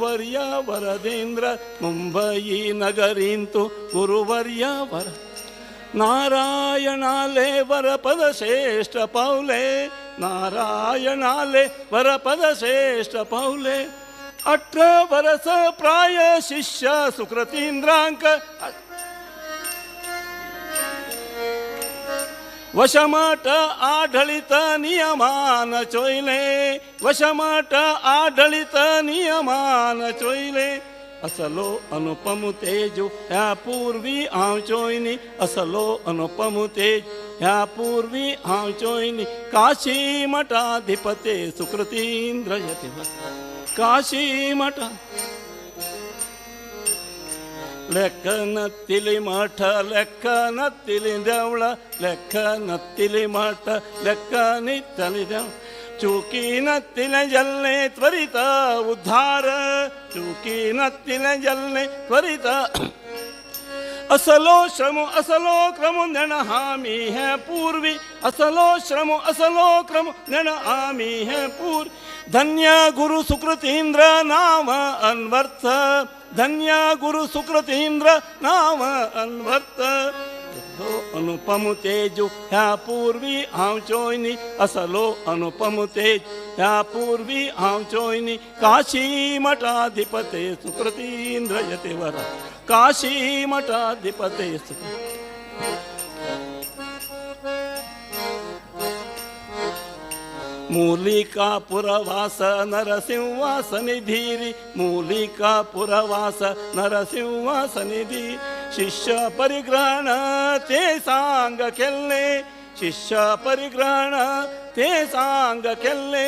गुरुवर्य वरदेंद्र मुंबई नगरींतु गुरुवर्य वर नारायणाले वरपद श्रेष्ठ पावले नारायणाले वरपद श्रेष्ठ पावले 18 वर्ष प्राय शिष्य सुकृतींद्रांक वशमठ आढळित नियमान चोयले वशमठ आढळित नियमान चोयले असलो अनुपम तेजो ह्या पूर्वी हांव चोयनी असलो अनुपम तेज ह्या पूर्वी हांव चोयनी काशी मठाधिपते सुकृतींद्र यती काशी मठा ಲೆಕ್ಕ ನತ್ತಿಲಿ ಮಠ ಲೆಕ್ಕ ನತ್ತಿಲಿ ದೇವಳ ಲೆಕ್ಕ ನತ್ತಿಲಿ ಮಠ ಲೆಕ್ಕ ನಿತ್ತಲಿ ದೇವ ಚೂಕಿ ನತ್ತಿಲ ಜಲ್ಲೆ ತ್ವರಿತ ಉದ್ಧಾರ ಚೂಕಿ ನತ್ತಿಲ ಜಲ್ಲೆ ತ್ವರಿತ असलो श्रम असलो क्रम नण हामी है पूर्वी असलो श्रम असलो क्रम नण हामी है पूर्व धन्य गुरु सुकृतींद्र नाम अन्वर्थ धन्य गुरु सुकृतींद्र नाम अन्वर्थ अनुपम तेजो ह्या पूर्वी हांव चोयनी असलो अनुपम तेज ह्या पूर्वी हांव चोयनी काशी मठाधिपते सुकृतींद्र यतिवर काशी मठाधिपते मूलिका पुरवास नरसिंहास निधीरी मूलिका पुरवास नरसिंहास निधी शिष्य परिग्रहण ते सांग केल्ले शिष्य परिग्रहण ते सांग केल्ले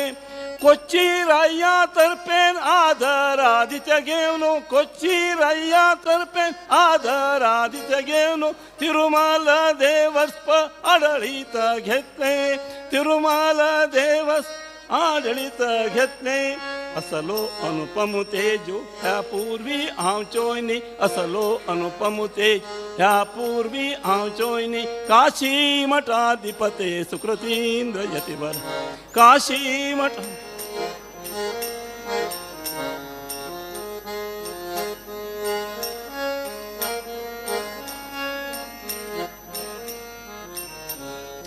कोच्ची राया तर्फेन आदरादित्य घेवनो कोच्ची राया तर्फेन आदरादित्य घेवनो तिरुमल देवस्थ आढळीत घेतले तिरुमल देवस्थ आढळीत घेतले असलो अनुपम तेजो ह्या पूर्वी हांव चोयनी असलो अनुपम तेज ह्या पूर्वी हांव चोयनी काशी मठाधिपते सुकृतींद्र यतिवर काशी मठ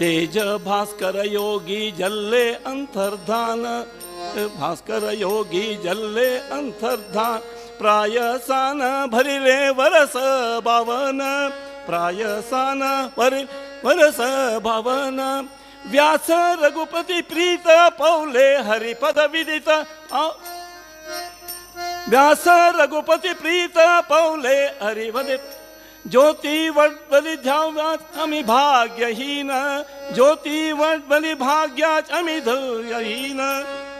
तेज भास्कर योगी जल्ले अंतर्धान भास्कर योगी जल्ले अंतर्धान प्रायसान भरिले वरस बावन प्रायसान भरिले वरस बावन व्यास रघुपति प्रीत पौले हरिपद विदित व्यास रघुपति प्रीत पौले हरिपद ज्योति वडबली ध्याव्याच आम्ही भाग्यहीन ज्योति वडबली भाग्याच आम्ही धैर्यहीन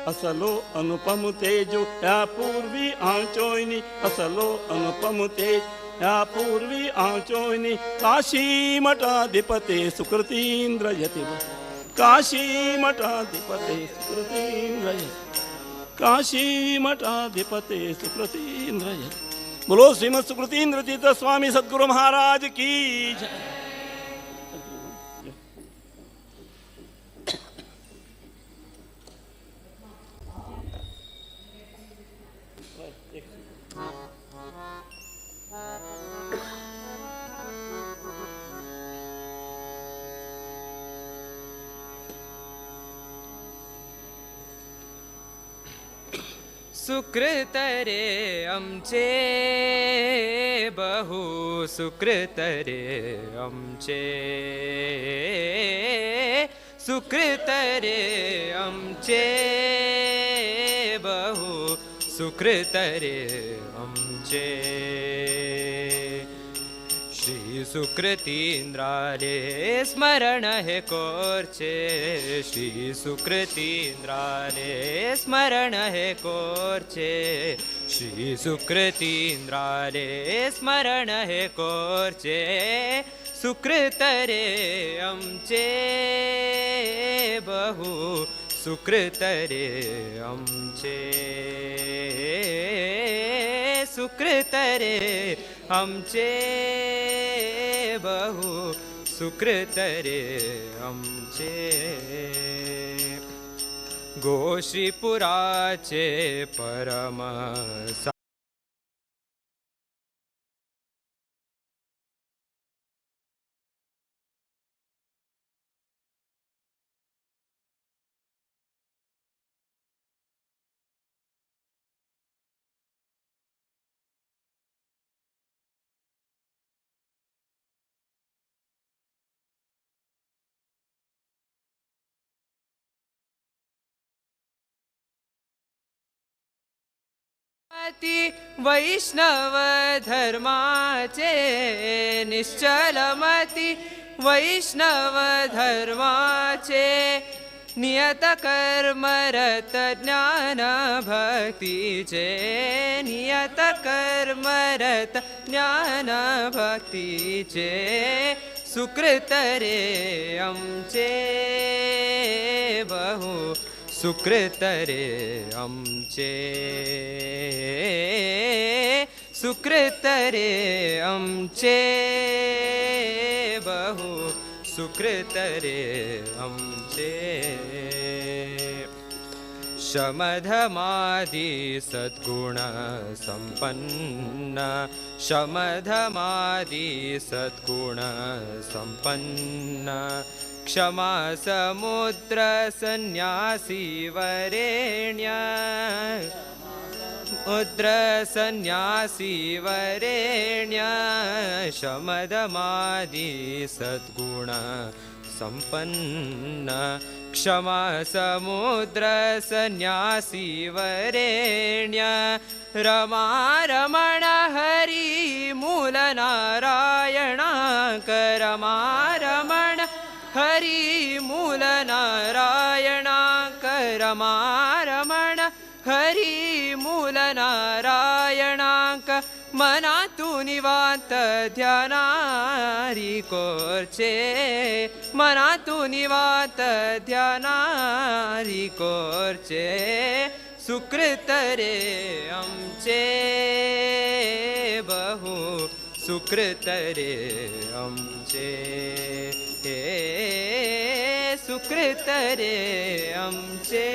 असलो अनुपम तेजो ह्या पूर्वी हांव चोयनी असलो अनुपम तेज ह्या पूर्वी हांव चोयनी काशी मठाधिपते सुकृतींद्र यतिवर काशी मठाधिपते सुकृतींद्र काशी मठाधिपते सुकृतींद्र यति बोलो श्रीमद सुकृतींद्र तीर्थ स्वामी सद्गुरु महाराज की जय। सुकृत रे आमचे बहु सुकृत रे आमचे सुकृत रे आमचे बहु सुकृत रे आमचे श्री सुकृतींद्राले स्मरण हे कोरचे श्री सुकृतींद्राले स्मरण हे कोरचे श्री सुकृतींद्राले स्मरण हे कोरचे सुकृत रे आमचे बहु सुकृत रे आमचे सुकृत रे आमचे बहु सुकृत रे आमचे गोश्रीपुराचे परम निश्चलमती वैष्णव धर्माचे निश्चलमती वैष्णव धर्माचे नियत कर्मरत ज्ञान भक्तीचे नियत कर्मरत ज्ञान भक्तीचे सुकृत रे आमचे बहु सुकृत रे आमचे सुकृत रे आमचे बहु सुकृत रे आमचे शमधमादि सद्गुण संपन्न शमधमादि सद्गुण संपन्न क्षमा समुद्र सन्यासी वरेण्य मुद्र सन्यासी वरेण्य शमदमादि सद्गुण संपन्न क्षमा समुद्र सन्यासी वरेण्य रमा रमण हरि मूल नारायण रमा रमण हरि मूल नारायण रमा रमण हरि मूल नारायणाक मनातू निवांत ध्यानारी कोरचे मनातू निवांत ध्यानारी कोरचे सुकृत रे आमचे बहु सुकृत रे आमचे सुकृत रे आमचे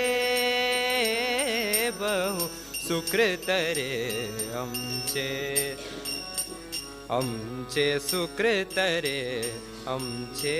बहु सुकृत रे आमचे आमचे सुकृत रे आमचे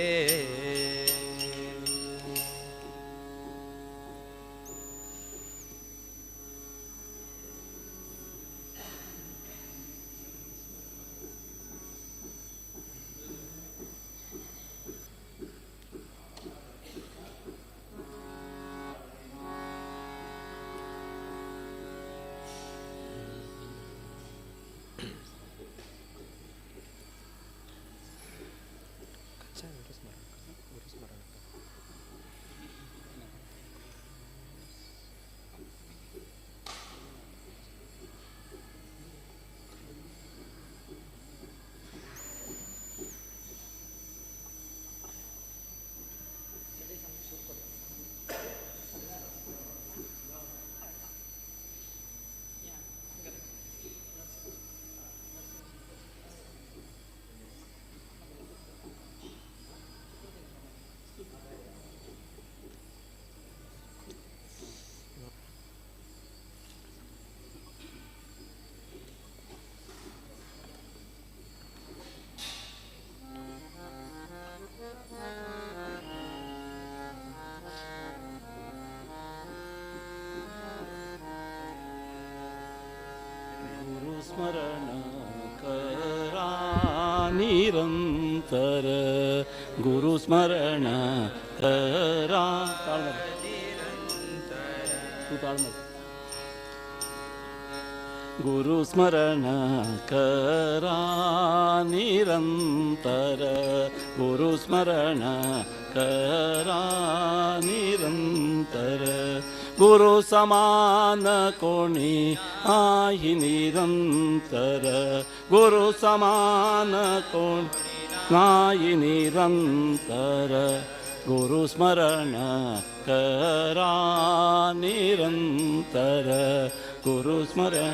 स्मरण करा निरंतर गुरुस्मरण करा गुरुस्मरण करा निरंतर गुरुस्मरण करा निरंतर गुरु समान कोणी आहे निरंतर गुरु समान कोणी नाही निरंतर गुरु स्मरण करा निरंतर गुरु स्मरण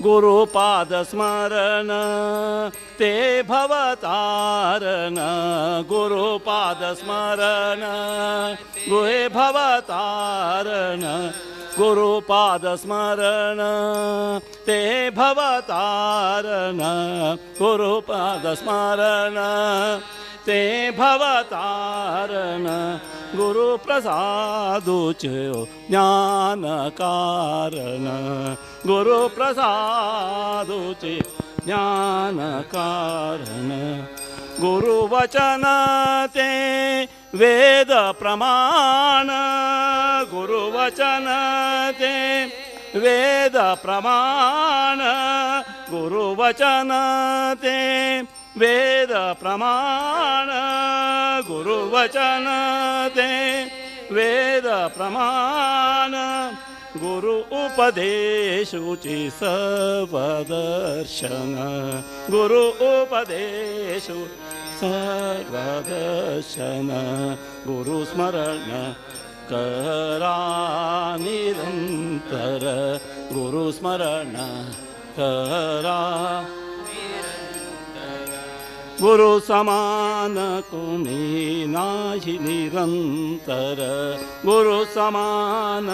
गुरुपाद स्मरण ते भवतारण गुरुपाद स्मरण गुहे भवतारण गुरुपाद स्मरण ते भवतारण गुरुपाद स्मरण ते भवतारण गुरु प्रसादुचे ज्ञान कारण गुरु प्रसादुचे ज्ञान कारण गुरु वचन ते वेद प्रमाण गुरुवचन ते वेद प्रमाण गुरुवचन ते वेद प्रमाण गुरुवचन ते वेद प्रमाण गुरु उपदेशुचि सर्वदर्शन गुरु उपदेशु सर्वदर्शन गुरु स्मरण करा निरंतर गुरु स्मरण करा गुरु समान कुनी नाही निरंतर गुरु समान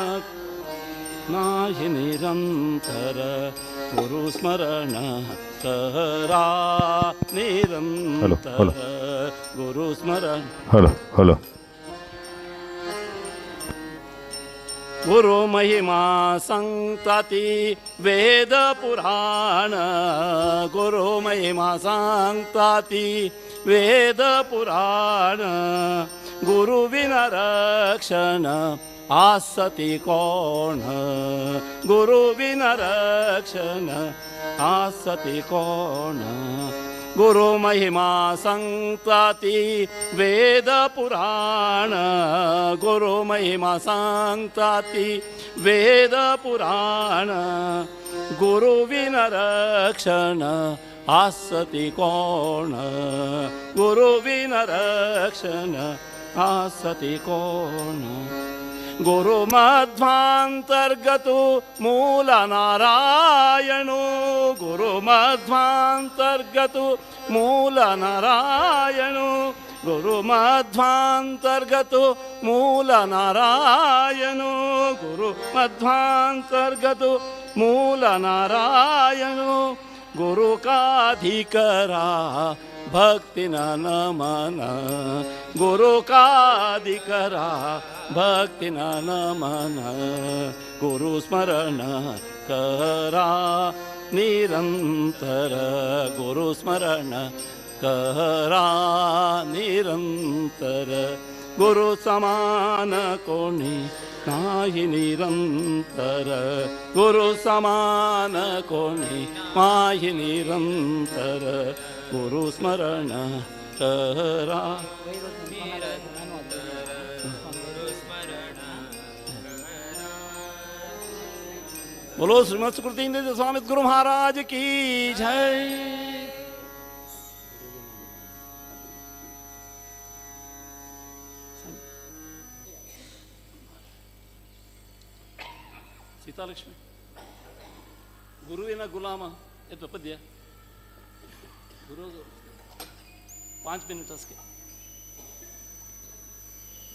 नाही निरंतर गुरु स्मरण करा निरंतर गुरु स्मरण हॅलो गुरु महिमा सांगताती वेद पुराण गुरु महिमा सांगताती वेद पुराण गुरु विना रक्षण आसती कोण गुरु विना रक्षण आसती कोण गुरु महिमा सांगताती वेद पुराण गुरु महिमा सांगताती वेद पुराण गुरु विना रक्षण आसती कोण गुरु विना रक्षण आसती कोण गुरु मध्वांतर्गतो मूल नारायणो गुरु मध्वांतर्गतो मूल नारायणो गुरु मध्वांतर्गतो मूल नारायणो गुरु मध्वांतर्गतो मूल नारायणो गुरु काधिकरा भक्ति नमन गुरु काधिकरा भक्ति नमन गुरु स्मरण करा निरंतर गुरु स्मरण करा निरंतर गुरु समान कोणी नाही निरंतर गुरु समान कोणी नाही निरंतर गुरु स्मरण करा बोलो श्रीमद सुकृतीन्द्र स्वामी गुरु महाराज की जय। ಸೀತಾಲಕ್ಷ್ಮಿ ಗುರುವಿನ ಗುಲಾಮ ಇದು ಪದ್ಯ ಗುರು 5 ಮಿನಿಟ್ ಅಷ್ಟೇ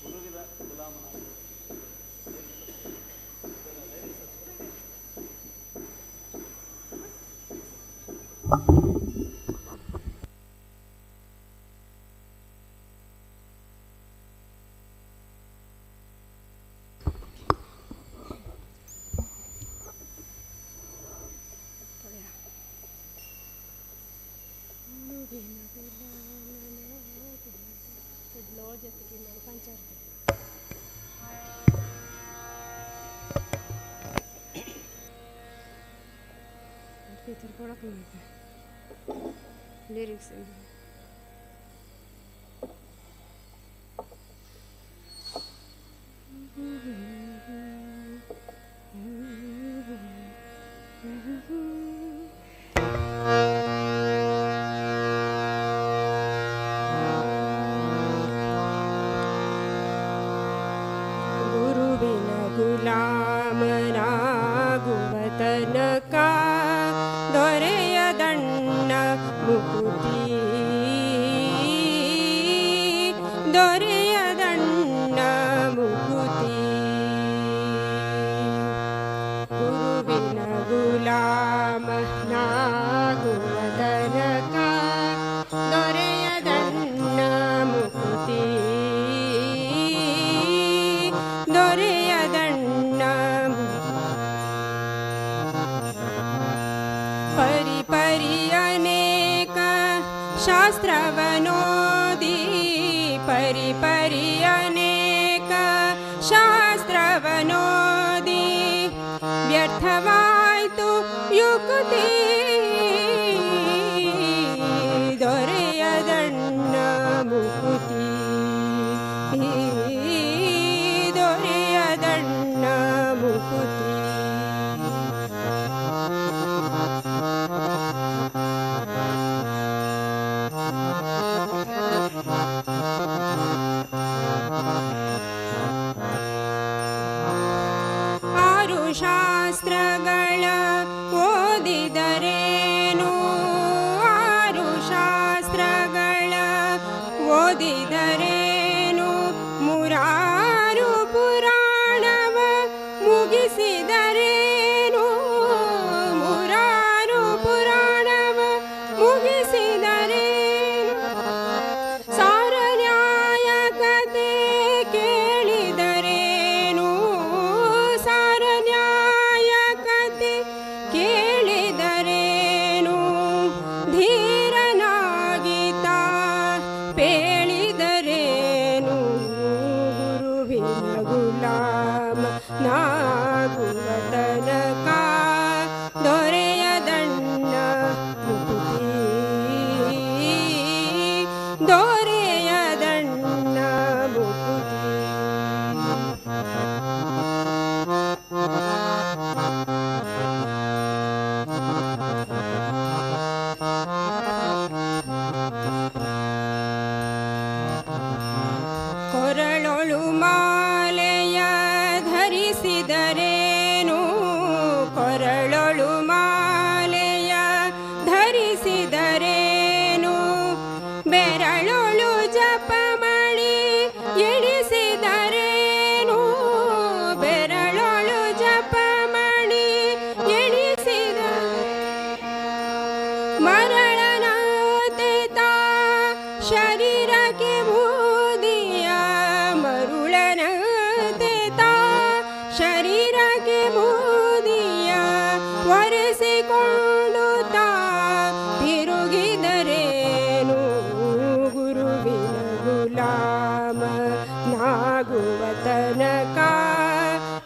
ಗುರುವಿನ ಗುಲಾಮ लिरिक्स शास्त्रवनोदी परि परि अनेक शास्त्र ಶಾಸ್ತ್ರವನೋದಿ ವ್ಯರ್ಥವಾಯ್ತು ಯುಕ್ತಿ ದೊರೆಯದಣ್ಣ ಮುಕುತಿ ದೊರೆಯದಣ್ಣ ಮುಕುತಿ ಆರು ಶಾಸ್ತ್ರಗಳ ಓದಿದರೇನು ಆರು ಶಾಸ್ತ್ರಗಳ ಓದಿದರೇನು ಮುರಾರು ಪುರಾಣವ ಮುಗಿಸಿದರೇನು ಮುರಾರು ಪುರಾಣವ ಮುಗಿಸಿದರೇನು ಸಾರ ನ್ಯಾಯ ಕತೆ ಕೇಳಿದರೇನು ಸಾರ ನ್ಯಾಯ ಕತೆ ಕೇಳಿದರೇನು ಧೀರನಾಗಿತ ಪೇಳಿದರೇನು ಗುರುವಿನ ಗುಲಾಮ ನಾಗುವ ತನಕ ದೊರೆಯದಣ್ಣ ಮುಕುತಿ ದೊರೆಯದಣ್ಣ ಮುಕುತಿ ಕೊರಳೊಳು ಮಾಲೆಯ ಧರಿಸಿದರೇನು ಕೊರಳೊಳು ಮಾಲೆಯ ಧರಿಸಿದರೇನು ಬೆರಳೊಳು ಜಪಮಣಿ ಎಣಿಸಿದರೇನು ಬೆರಳೊಳು ಜಪಮಣಿ ಎಣಿಸಿದ ಮರಳನಂತೆ ತಾ ಶರೀರಕ್ಕೆ ಬೂದಿಯ ಮರುಳನಂತೆ ತಾ ಶರೀರಕ್ಕೆ ಬೂದಿಯ ಒರೆಸಿಕೊಂಡು ತಾ ತಿರುಗಿದರೇನು ಗುರುವಿನ ಗುಲಾಮ ನಾಗುವ ತನಕ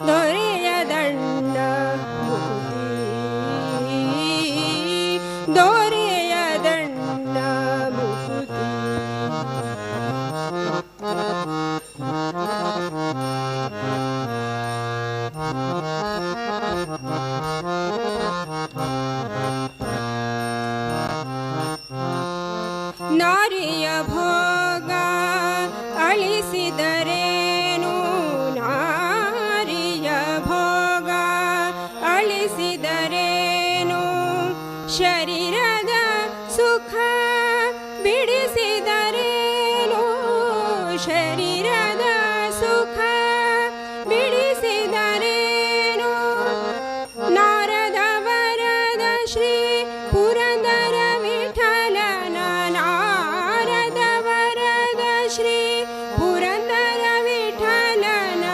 ದೊರೆಯದಣ್ಣ ಮುಕುತಿ ದೊರೆಯದಣ್ಣ ಮುಕುತಿ ನಾರಿಯ ಭೋಗ ಅಳಿಸಿದರೇನು ನಾರಿಯ ಭೋಗ ಅಳಿಸಿದರೇನು ಶರೀರದ ಸುಖ ಬಿಡಿಸಿದರೇನು ಶರೀರದ ಸುಖ ಬಿಡಿಸಿದರೇನು ನಾರದ ವರದ ಶ್ರೀ ಪುರಂದರ ವಿಠಲನ ನಾರದ ವರದ ಶ್ರೀ ಪುರಂದರ ವಿಠಲನ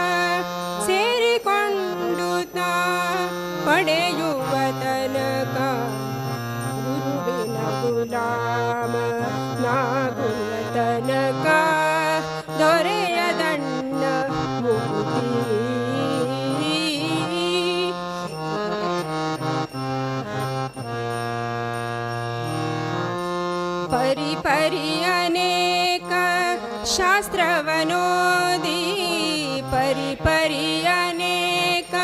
ಸೇರಿಕೊಂಡು ತಾ ಪಡೆಯುವ ತನಕ ಗುರುವಿನ ಗುಲಾಮ ನಾಗುವ ತನಕ ದೊರೆಯದಣ್ಣ ಮುಕುತಿ ಪರಿ ಪರಿ ಅನೇಕ ಶಾಸ್ತ್ರವನೋದಿ ಪರಿ ಪರಿ ಅನೇಕ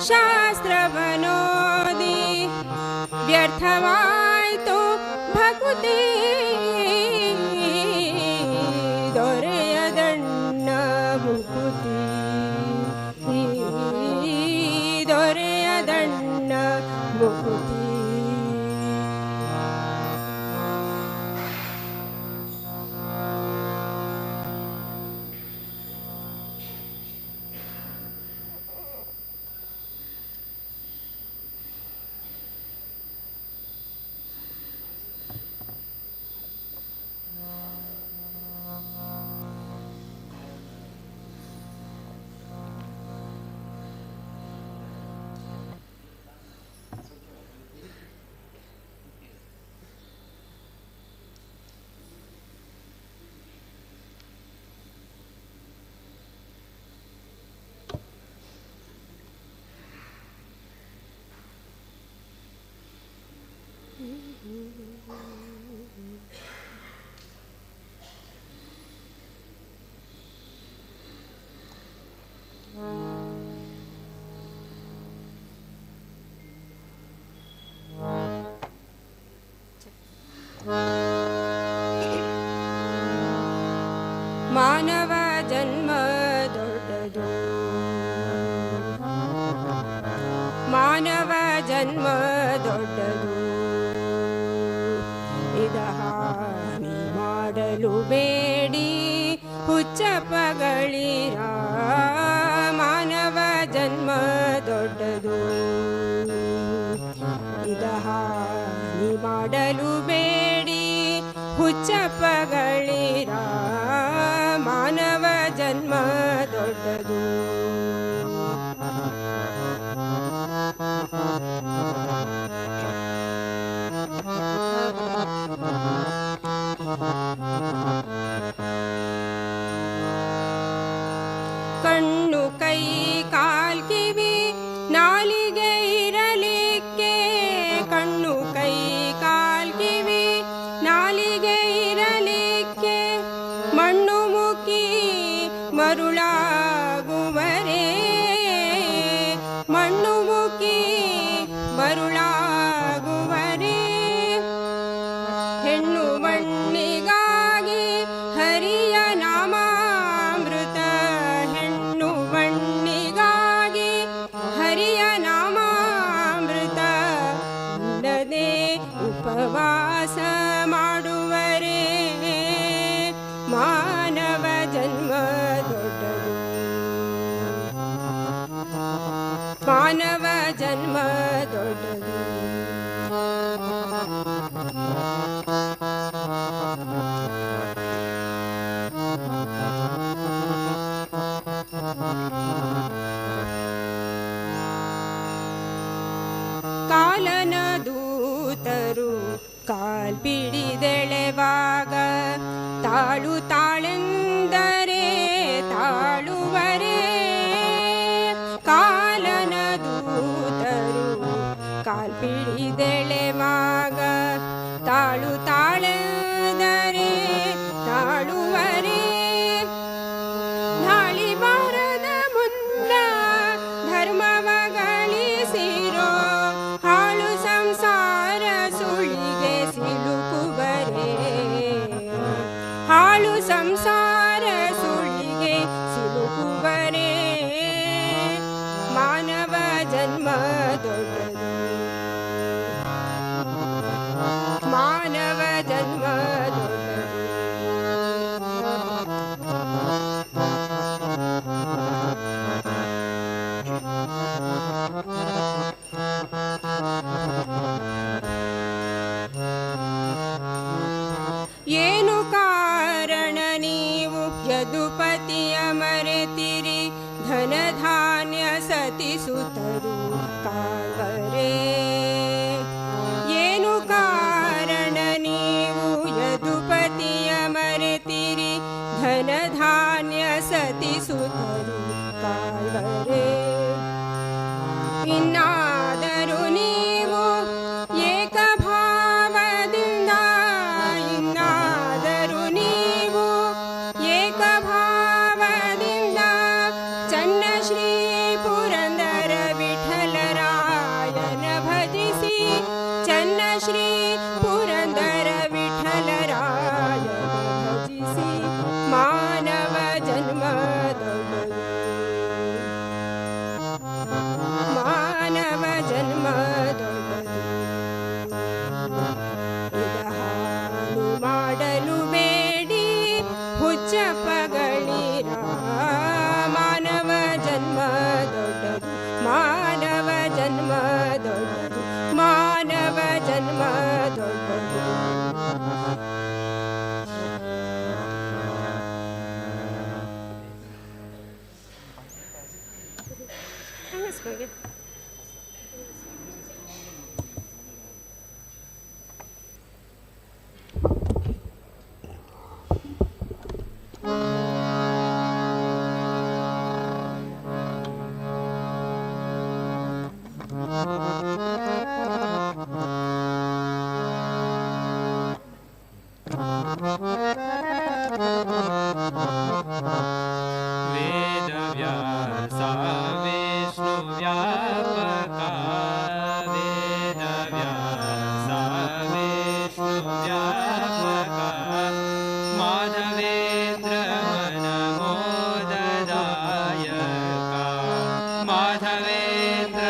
ಶಾಸ್ತ್ರವನೋದಿ ವ್ಯರ್ಥವಾಯ್ತು ಭಕುತಿ ದೊರೆಯದಣ್ಣ ಮುಕುತಿ ದೊರೆಯದಣ್ಣ ಮುಕುತಿ ಮಾನವ ಜನ್ಮ ದೊಡ್ಡದು ಇದ ಹಾನಿ ಮಾಡಲು ಬೇಡಿ ಹುಚ್ಚಪ್ಪಗಳಿರ ಮಾನವ ಜನ್ಮ ದೊಡ್ಡದು ಇದ ಹಾನಿ ಮಾಡಲು ಬೇಡಿ ಹುಚ್ಚಪ್ಪಗಳಿರ ಮಾನವ ಜನ್ಮ ದೊಡ್ಡದು ಕಣ್ಣು ಕೈ ಕಾಲ್ ಕಿವಿ ನಾಲಿಗೆ ಇರಲಿಕ್ಕೆ ಕಣ್ಣು ಕೈ ಕಾಲ್ ಕಿವಿ ನಾಲಿಗೆ ಇರಲಿಕ್ಕೆ ಮಣ್ಣು ಮುಕ್ಕಿ ಮರುಳಾಗುವರೇ ಮಣ್ಣು ಮುಕ್ಕಿ ಮರುಳಾಗುವರೇ ಹೆಣ್ಣು ಮಣ್ಣಿಗಾಗಿ ಹರಿಯ ನಾಮಾಮೃತ ಹೆಣ್ಣು ಮಣ್ಣಿಗಾಗಿ ಹರಿಯ ನಾಮಾಮೃತ ಇಲ್ಲದೆ ಉಪವಾಸ ಮಾಡುವರೇ ಮಾನವ ಜನ್ಮ ದೊಡ್ಡದು ಮಾನವ ಜನ್ಮ ದೊಡ್ಡದು ಕಾಲನ ದೂತರು ಕಾಲ್ ಪಿಡಿದೆಳೆವಾಗ ತಾಳು ತಾಳೆಂದರೆ ತಾಳುವರೇ ಕಾಲನ ದೂತರು ಕಾಲ್ ಪಿಡಿದೆಳೆವಾಗ ತಾಳು ತಾಳೆಂದರೆ ತಾಳುವರೇ ದಾಳಿ ಬಾರದ ಮುನ್ನ ಧರ್ಮವ ಗಳಿಸಿರೋ ಹಾಳು ಸಂಸಾರ ಸುಳಿಗೆ ಸಿಲುಕುವರೇ ಹಾಳು ಸಂಸಾರ ಸುಳಿಗೆ ಸಿಲುಕುವರೇ ಮಾನವ ಜನ್ಮ ದೊಡ್ಡದು ಮಾನವ ಜನ್ಮ ದೊಡ್ಡದು ಏನು ಕಾರಣ ನೀವು ಯದುಪತಿಯ ಮರೆತಿರಿ ಧನ ಧಾನ್ಯ ಸತಿ ಸುತರು ಕಾವರೇ ಏನು ಕಾರಣ ನೀವು ಯದುಪತಿಯ ಮರೆತಿರಿ ಧನ ಧಾನ್ಯ ಸತಿ ಸುತರು ಕಾವರೇ ಇನ್ನಾದರೂ ನೀವು ಏಕಭಾವದಿಂದ ಇನ್ನಾದರೂ ನೀವು ಏಕಭಾವದಿಂದ ಚನ್ನ ಶ್ರೀ ಪುರಂದರ ವಿಠಲರಾಯನ ಭಜಿಸಿ ಚನ್ನ ಶ್ರೀ ಪುರಂದರ ವಿಠಲರಾಯನ ಭಜಿಸಿ ಮಾನವ ಜನ್ಮ ದೊಡ್ಡದು ಮಾನವ ಜನ್ಮ ದೊಡ್ಡದು ಇದ ಹಾನಿ ಮಾಡಲು ಬೇಡಿ ಹುಚ್ಚಪ್ಪಗಳಿರ ಮಾನವ ಜನ್ಮ ದೊಡ್ಡದು ಮಾನವ ಜನ್ಮ ದೊಡ್ಡದು ಮಾನವ ಜನ್ಮ ದೊಡ್ಡದು वेदव्यासा विष्णुव्यापका वेदव्यासा विष्णुव्यापका माधवेन्द्र मनमोददायका माधवेन्द्र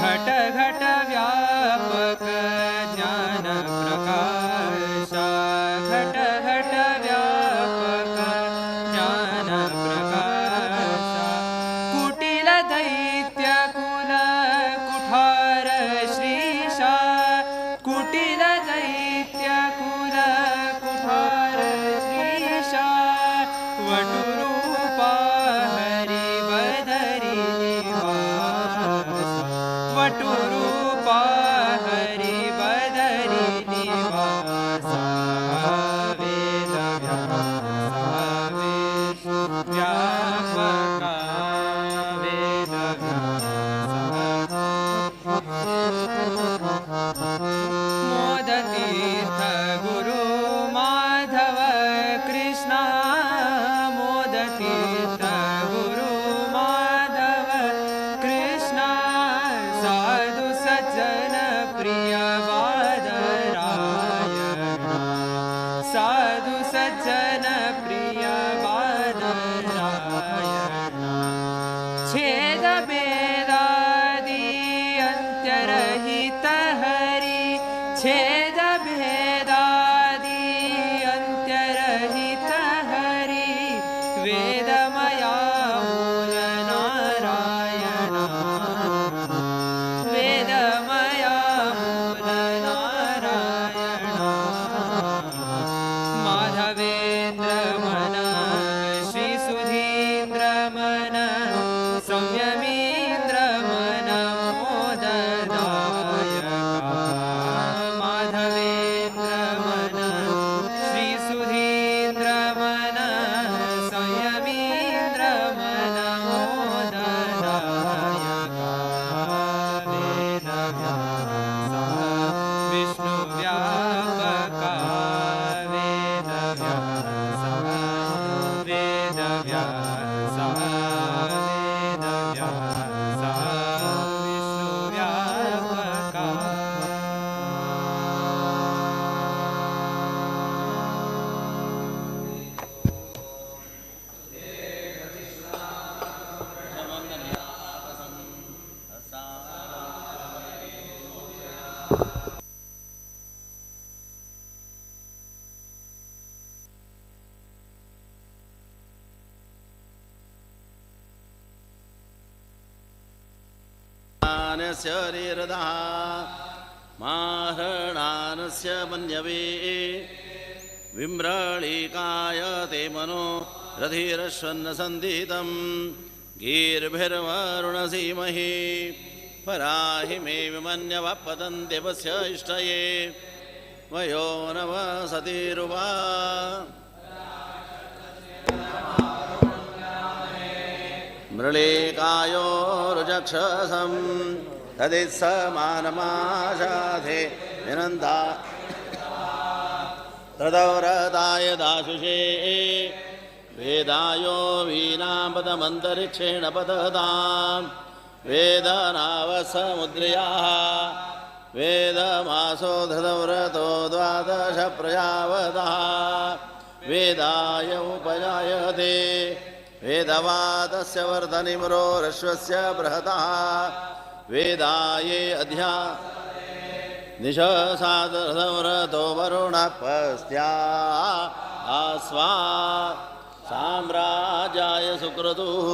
घट घट व्यापक ज्ञान प्रकाश घट घट व्यापक ज्ञान प्रकाश कुटिल दैत्य कुल कुठार श्रीशा कुटिल दैत्य कुल कुठार श्रीशा वटुरूपा हरि बदरी वटुरूपा हरि बदरी निवासा वेद व्यापका वेद मोदतीर्थ गुरु माधव कृष्ण मोदतीर्थ गुरु माधव कृष्ण साधु सज्जन प्रिय बादरायण साधु सज्जन प्रिय बादरायण छेद भेदादि अंत्यरहित हरि छेद भेदादि अंत्यरहित हरि वेदमया मूल नारायण वेदमया मूल नारायण माधवेन्द्र मन श्री सुधीन्द्र मन संयमीन्द्र मन मोददायका माधवेन्द्र मन श्री सुधीन्द्र मन संयमीन्द्र मन मोददायका वेदव्यासा विष्णु व्यापका वेदव्यासा वेदव्यासा वेदव्यासा विष्णु व्यापका शरीरदः माहृणानस्य मन्यवे विम्रळीकाय ते मनो रधिरश्वन्नसन्धितं गीर्भिर्वरुणसीमहि पराहि मे विमन्यवपतन्त्यवस्य इष्टये वयो नवसतिरुवा मृळीकायो रुजक्षसं तदित्समानमाशाधे विनन्दा तदव्रताय दाशुषे वेदायो वीणापदमन्तरिक्षेण पततां वेदनावसमुद्र्याः वेदमासो धृतव्रतो द्वादश प्रजावतः वेदाय उपजायते वेदवादस्य वर्धनिमरो रश्वस्य बृहतः वेदाये अध्या निशसादृतव्रतो वरुणपस्त्या आस्वा साम्राजाय सुक्रतुः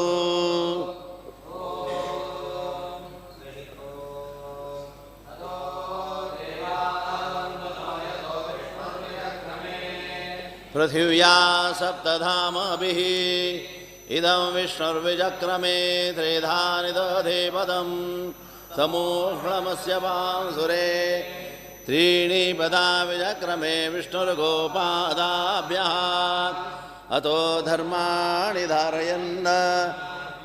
पृथिव्या सप्तधामभिः इदं विष्णुर्विचक्रमे त्रिधानि दधे पदं समूह्णमस्य वांसुरे त्रीणि पदा विचक्रमे विष्णुर्गोपादाभ्यः अतो धर्माणि धारयन्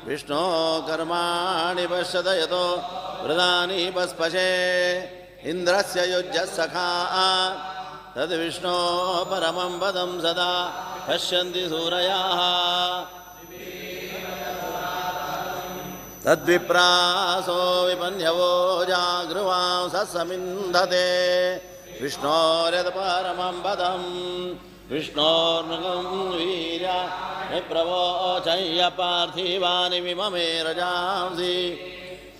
विष्णो कर्माणि पश्यत यतो वृदानि पस्पशे इन्द्रस्य युज्यः सखा तद्विष्णो परमं पदं सदा पश्यन्ति सूरयाः तद्विप्रासो विपन्यवो जागृवां समिन्धते विष्णोर्यत् परमं पदं विष्णोर्नगं वीर्या प्रवोचय्य पार्थिवानि विममे रजांसि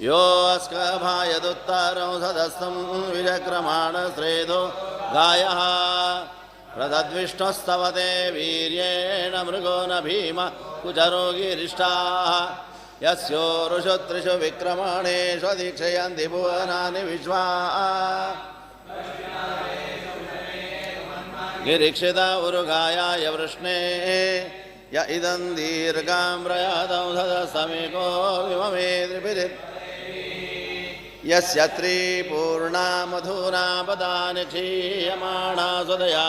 यो अस्कभायदुत्तरं सदस्तं विचक्रमाण श्रेधो गायः प्रदद्विष्णुस्तवते वीर्येण मृगो न भीम कुचरो गिरिष्ठाः यस्योरुषु त्रिषु विक्रमणेषु दीक्षयन्ति भुवनानि विश्वा गिरीक्षित उरुगायाय वृष्णे य इदं दीर्घां प्रयातं सदसमेको विममे त्रिभिरित् यस्य त्रिपूर्णा मधुना पदानि क्षीयमाणा सुदया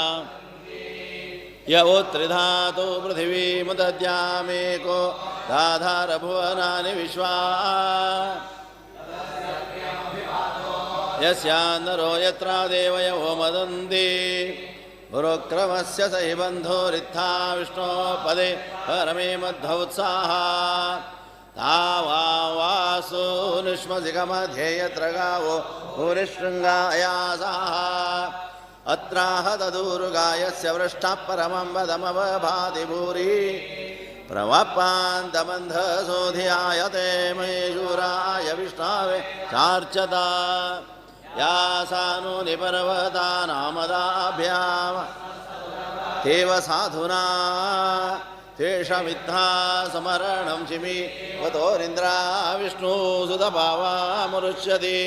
य उत्रिधातु पृथिवीमुदद्यामेको दाधार भुवनानि विश्वा यस्यान्नरो यत्र देवयो मदन्ति गुरुक्रमस्य स हि बन्धोरित्था विष्णो पदे परमे मध्वोत्साह तावासु निष्मसिकमध्ये यत्र गावो भूरिशृङ्गायासाः अत्राह तदूरुगायस्य वृष्टाः परमं वदमवभाति भूरि प्रवपान्तबन्धसोऽधियायते महेशूराय विष्णवे चार्चता या सानूनि पर्वता नामदाभ्याम् तेव साधुना तेषमिद्धा समरणं चिमि वतोरिन्द्रा विष्णुसुतभावामुरुष्यति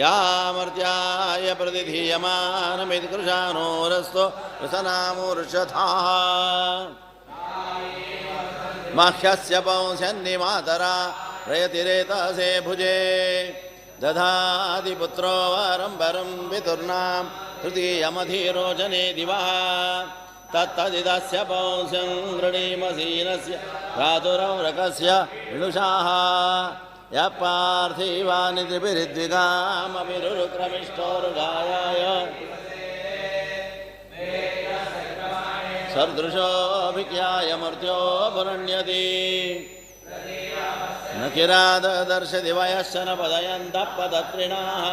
यामर्त्याय प्रतिधीयमानमित्कृशानोरस्तो रसनामूर्षथाः माह्यस्य पौंस्यन्निमातरा प्रयतिरेतसे भुजे दधाति पुत्रो वरं वरं वितुर्नां तृतीयमधिरोचने दिवा तत्तदिदस्य पौंस्यं गृणीमसीनस्य धातुरौरकस्य विनुषाः यः पार्थिवानि त्रिभिरिद्विगामपि रुरुक्रमिष्टोरुगायाय सर्दृशोऽभिज्ञाय मर्त्यो पुरण्यति न किराददर्शति वयश्च न पदयन्तः पदत्रिणाः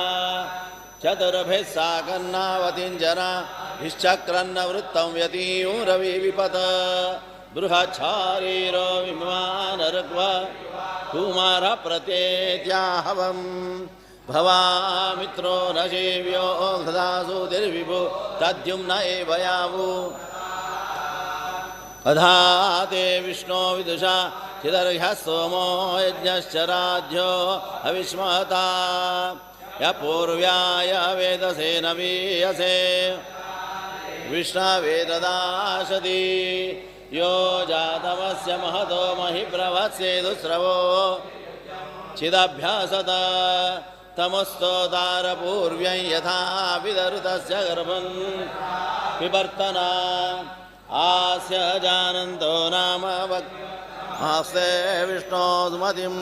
चतुर्भिः साकन्नावतिञ्जना निश्चक्रन्न वृत्तं व्यतीयूरविपत बृहच्छारीरो विमानऋग्व कुमारप्रत्येत्याहवम् भवामित्रो न सेव्यो हृदासुतिर्विभो तद्युम्न एव यावु अधाते विष्णो विदुषा चिदर्ह्यः सोमो यज्ञश्च राध्यो हविष्मता यः पूर्व्याय वेदसे न वीयसे विष्णवे ददाशति यो जातमस्य महतो महि प्रवत्सेदुस्रवो चिदभ्यासत तमस्तोतारपूर्व्यं यथा विदरुतस्य गर्भं विवर्तना आस्य जानन्तो नाम आस्ते विष्णोस्मतिं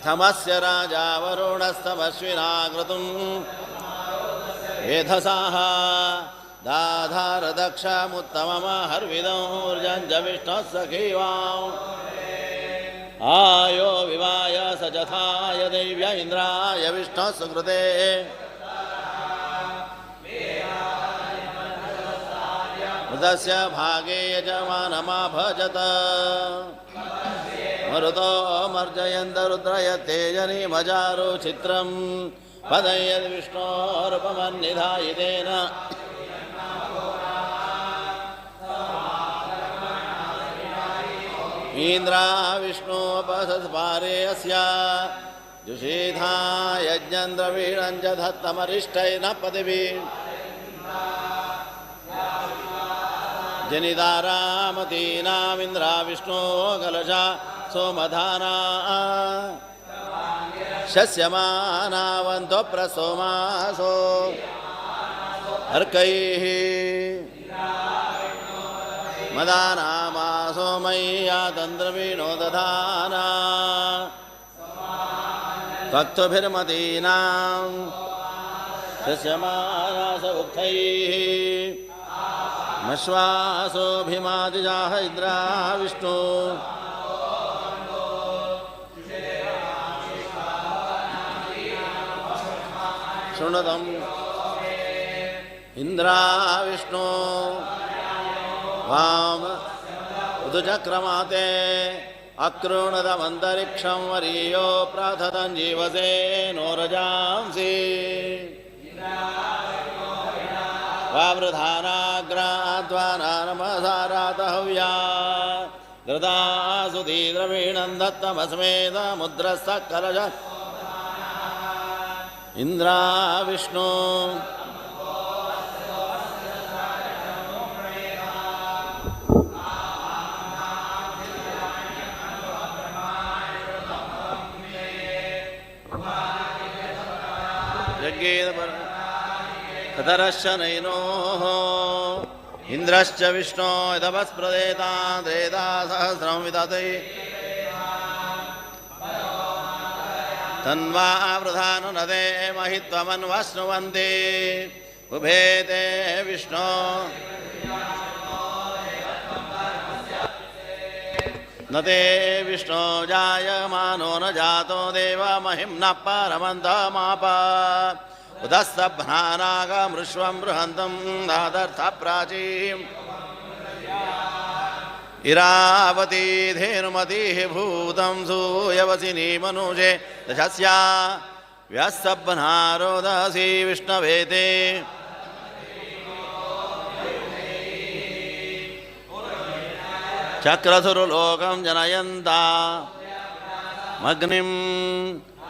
तमस्य राजा वरुणस्तमश्विना कृतं वेधसाः दाधारदक्षमुत्तममहर्विदौर्जञ्ज विष्णुः सखीवां आयो विवाय सचथाय दैव्य इन्द्राय विष्णुः सुकृते मृतस्य भागे यजमानमाभजत मरुतो मर्जयन्त रुद्रयत्तेजनि मजारो चित्रं पदयद्विष्णोरुपमन्निधायितेन इन्द्रा विष्णोपसत्पारे अस्य जुषेधा यज्ञन्द्रवीणं च धत्तमरिष्टैः न पतिभिः जनिदारामतीनामिन्द्रा विष्णो कलशा सोमधाना शस्यमानावन्तो प्रसोमासो अर्कैः मदानामासो मय्या तन्द्रवीणो दधाना भक्तभिर्मतीनां शस्यमानास उक्थैः मश्वासोऽभिमादिजाह इन्द्रा विष्णु शृणुतं इंद्रा विष्णु वाम उदचक्रमाते अक्रूणदमन्तरिक्षं वरीयो प्राथतं जीवसे नोरजांसि वावृधानाग्राद्वानानमसारातहव्या धृतासुधी द्रवीणं दत्तमस्मेदमुद्रस्थः कलश इंद्रा विष्णु कतरश्च नैनोः इंद्रश्च विष्णो यदपस्प्रदेता त्रेता सहस्रं विदते तन्वा वृधानुनदे महित्वमन्वश्नुवन्ति उभे ते विष्णो न ते विष्णो जायमानो न जातो देव महिम्नः परमन्तमाप उदस्तभ्रानागमृष्वं बृहन्तं दादर्थप्राचीम् इरावती धेनुमतिः भूतं सूयवसिनी मनुजे दशस्या व्यस्तभ्नारोदसी विष्णवेते चक्रधुर्लोकं जनयन्ता मग्निं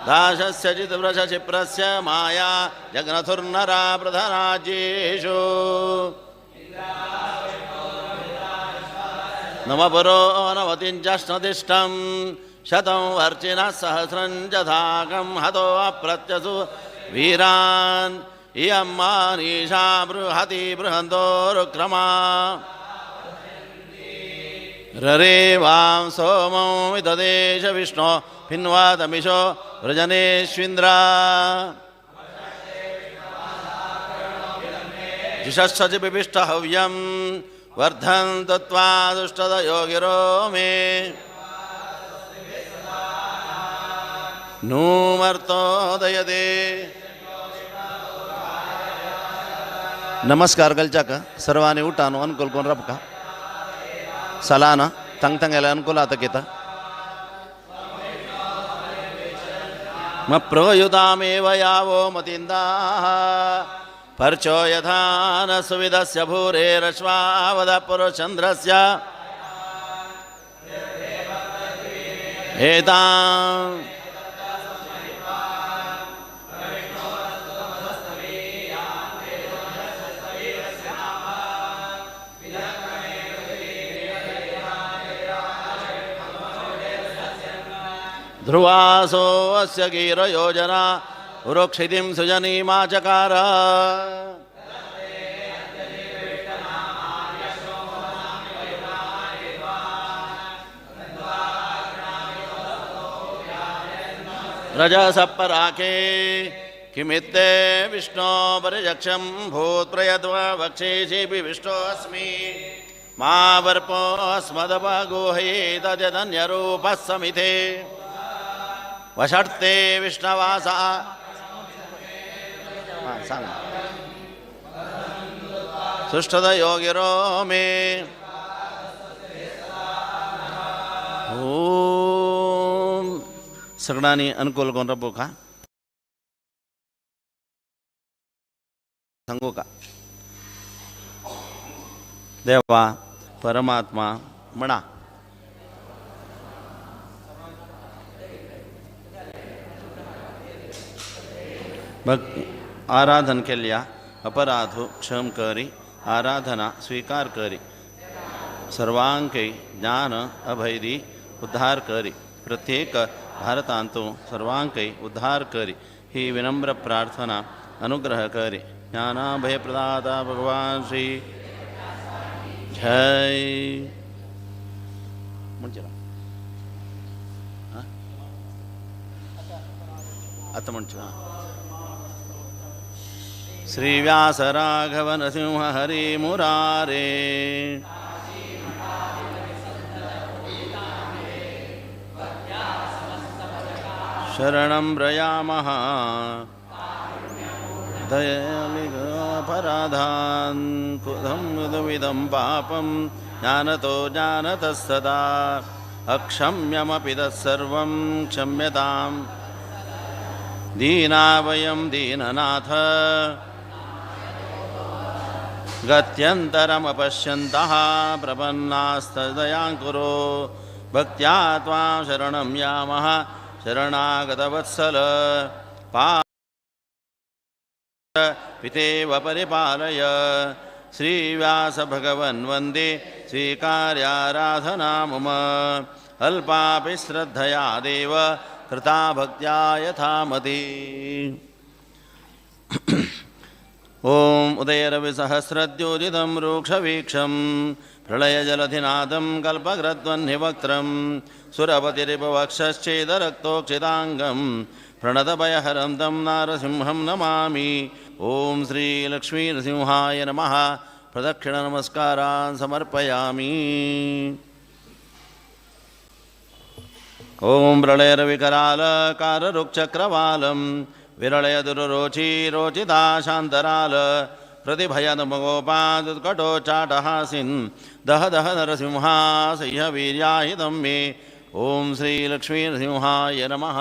दाशस्य चिद्वृषक्षिप्रस्य माया जग्नथुर्नरा प्रधराज्येषु नवपुरो नवतिञ्चष्णतिष्ठं शतं वर्चिनः सहस्रं च धाकं हतो अप्रत्यसु वीरान् इयं मानीषा बृहति बृहन्तोरुक्रमा ररे वां सोमं विददेश विष्णो भिन्वातमिषो व्रजनेष्विन्द्रा जुषश्च पिपिष्टहव्यं वर्धन्तु त्वा दुष्टदयोगिरो मे नूमर्तोदयते नमस्कार गलचाक सर्वांनी उठानो अनुकूल कोण रबका सलाना तंग तंगेला अनुकूल आता घेता मप्रयुतामेव यावो मतिन्दाः पर्चो यथा न सुविदस्य भूरेरश्वावदपुरचन्द्रस्य एतां ध्रुवासो अस्य गिरयोजना उरोक्षितिं सुजनीमाचकार रजसपराके किमित्ते विष्णो परिजक्षं भूत्प्रयद्वा वक्षेषेऽपि विष्णोऽस्मि मा वर्पोऽस्मदपगुहैतद्यदन्यरूपः समिते वषर्ते विष्णवासा सुष्ठुदयोगिरो मे ओम सगळ्यांनी अनुकूल कोण रबो का सांगू का देवा परमात्मा म्हणा भग आराधन केल्या अपराधो क्षम करी आराधना स्वीकार करी सर्वांकै ज्ञान अभैदी उद्धार करी प्रत्येक भारतांतो सर्वांकै उद्धार करी ही विनम्र प्रार्थना अनुग्रह करी ज्ञानाभय प्रदाता भगवान श्री जय आता म्हणतो श्री व्यास राघव नरसिंह हरि मुरारे शरणं प्रयामः दयालिगा अपराधान् कृतं पापं ज्ञानतो ज्ञानतस्तदा अक्षम्यमपि तत्सर्वं क्षम्यतां दीना वयं दीननाथ गत्यन्तरमपश्यन्तः प्रपन्नास्तदयां कुरु भक्त्या त्वां शरणं यामः शरणागतवत्सल पितेव परिपालय श्रीव्यासभगवन् वन्दे स्वीकार्याराधना मम अल्पापि श्रद्धया देव कृता भक्त्या यथामति ॐ उदयरविसहस्रद्योजितं रूक्षवीक्षं प्रलयजलधिनादं कल्पग्रद्वह्निवक्त्रं सुरपतिरिपवक्षश्चेदरक्तोक्षिताङ्गं प्रणतभयहरं तं नारसिंहं नमामि ॐ श्रीलक्ष्मीनृसिंहाय नमः प्रदक्षिणनमस्कारान् समर्पयामि ॐ प्रलयरविकरालकाररुक्चक्रवालं विरलयदुररोचिरोचिता शान्तराल प्रतिभयनमगोपादुत्कटोच्चाटहासिन् दह दह नरसिंहासह्य वीर्याहितं मे ॐ श्रीलक्ष्मीनृसिंहाय नमः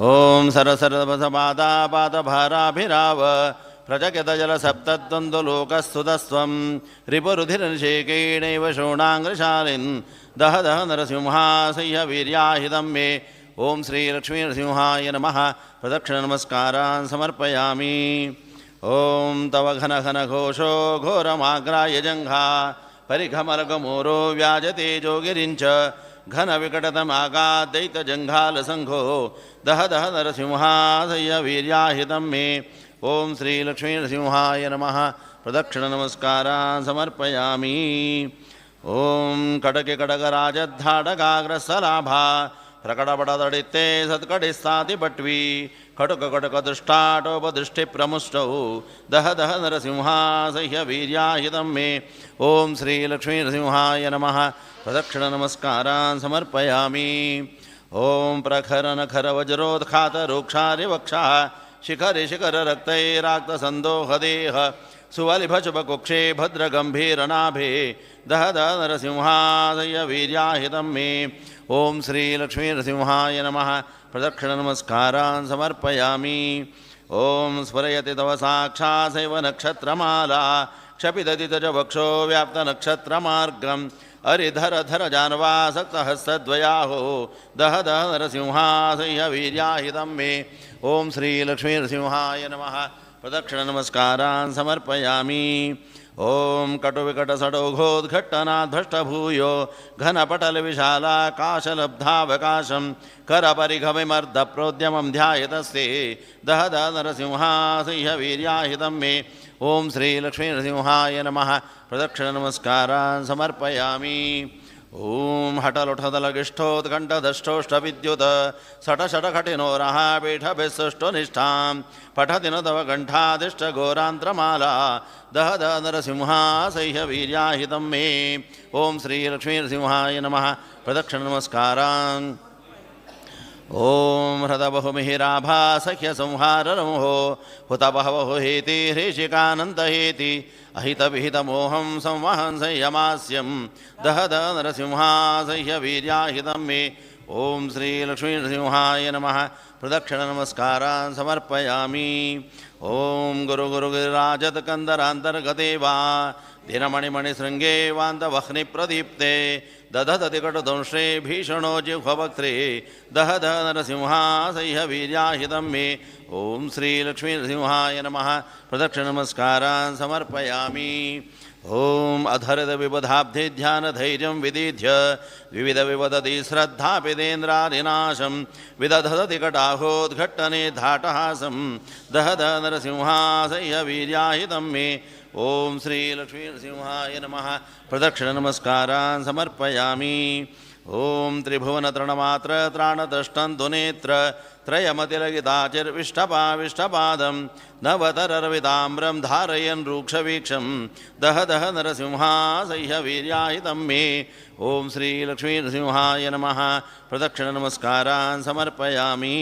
ॐ सरसरपथपादापादभाराभिराव प्रचकितजलसप्तद्वन्द्वलोकस्तुतस्त्वं रिपुरुधिरनिषेकेणैव शोणाङ्ग्रशालिन् दह दह नरसिंहासह्य वीर्याहितं मे ॐ श्रीलक्ष्मीनृसिंहाय नमः प्रदक्षिणनमस्कारान् समर्पयामि ॐ तव घनघनघोषो घोरमाग्राय जङ्घा परिघमलगमोरो व्याजतेजोगिरिञ्च घनविकटतमागाद्दैतजङ्घालसङ्घो दह दह नरसिंहासह्य वीर्याहितं मे ॐ श्रीलक्ष्मीनृसिंहाय नमः प्रदक्षिणनमस्कारान् समर्पयामि ॐ कटके कटकराजद्धाडकाग्रसलाभा प्रकटपटतडित्ते सत्कटिस्तातिपट्वी कटुककटकदुष्टाटोपदृष्टिप्रमुष्टौ दह दह नरसिंहासह्य वीर्याहितं मे ॐ श्रीलक्ष्मीनृसिंहाय नमः प्रदक्षिणनमस्कारान् समर्पयामि ॐ प्रखरनखरवज्रोत्खातरूक्षारिवक्षः शिखरि शिखररक्तैराक्तसन्दोहदेह सुवलिभशुभकुक्षे भद्रगम्भीरनाभे दह दह नरसिंहासह्य वीर्याहितं मे ॐ श्रीलक्ष्मीनृसिंहाय नमः प्रदक्षिणनमस्कारान् समर्पयामि ॐ स्फुरयति तव साक्षात्सैव नक्षत्रमाला क्षपिदति तज वक्षो व्याप्तनक्षत्रमार्गम् अरिधरधर जानवासक्तहस्तद्वयाहो दह दह नरसिंहासह्य वीर्याहितं मे ॐ श्रीलक्ष्मीनृसिंहाय नमः प्रदक्षिणनमस्कारान् समर्पयामि ॐ कटुविकटसडौघोद्घट्टनाद्भ्रष्टभूयो घनपटलविशालाकाशलब्धावकाशं करपरिघविमर्दप्रोद्यमं ध्यायतस्ते दह दह नरसिंहासह्य वीर्याहितं मे ॐ श्रीलक्ष्मीनृसिंहाय नमः प्रदक्षिणनमस्कारान् समर्पयामि ॐ हटलुठदलगिष्ठोत्कण्ठदष्टोष्टविद्युत सटषटखटिनोरः पीठभिस्सुष्टुनिष्ठां पठति न तव कण्ठादिष्टघोरान्त्रमाला दह दह नरसिंहासह्य वीर्याहितं मे ॐ श्रीलक्ष्मीनृसिंहाय नमः प्रदक्षिणनमस्कारान् ॐ हृतबहुमिहिराभा सख्यसंहाररमोहो हुतबहवहु हेति हृषिकानन्तहेति अहितविहितमोहं संवहं संयमास्यं दह दह नरसिंहासह्य वीर्याहितं मे ॐ श्रीलक्ष्मीनृसिंहाय नमः प्रदक्षिणनमस्कारान् समर्पयामि ॐ गुरुगिरिराजत्कन्दरान्तर्गते वा दिनमणिमणिशृङ्गे वान्तवह्निप्रदीप्ते दधदति कटुदंश्रे भीषणो जिह्ववक्त्रे दह दह नरसिंहासह्य वीर्याहितं मे ॐ श्रीलक्ष्मीनृसिंहाय नमः प्रदक्षिणनमस्कारान् समर्पयामि ॐ अधरदविबधाब्धि ध्यानधैर्यं विदीध्य विविधविवदति श्रद्धापिदेन्द्रादिनाशं विदधदति कटाहोद्घट्टने धाटहासं दह दह नरसिंहासह्य वीर्याहितं मे ॐ श्रीलक्ष्मीनृसिंहाय नमः प्रदक्षिणनमस्कारान् समर्पयामि ॐ त्रिभुवनतृणमात्रत्राणदृष्टन्तुनेत्र त्रयमतिलगिताचिर्विष्टपाविष्टपादं नवतररविताम्रं धारयन् रूक्षवीक्षं दह दह नरसिंहासह्य वीर्याहितं मे ॐ श्रीलक्ष्मीनृसिंहाय नमः प्रदक्षिणनमस्कारान् समर्पयामि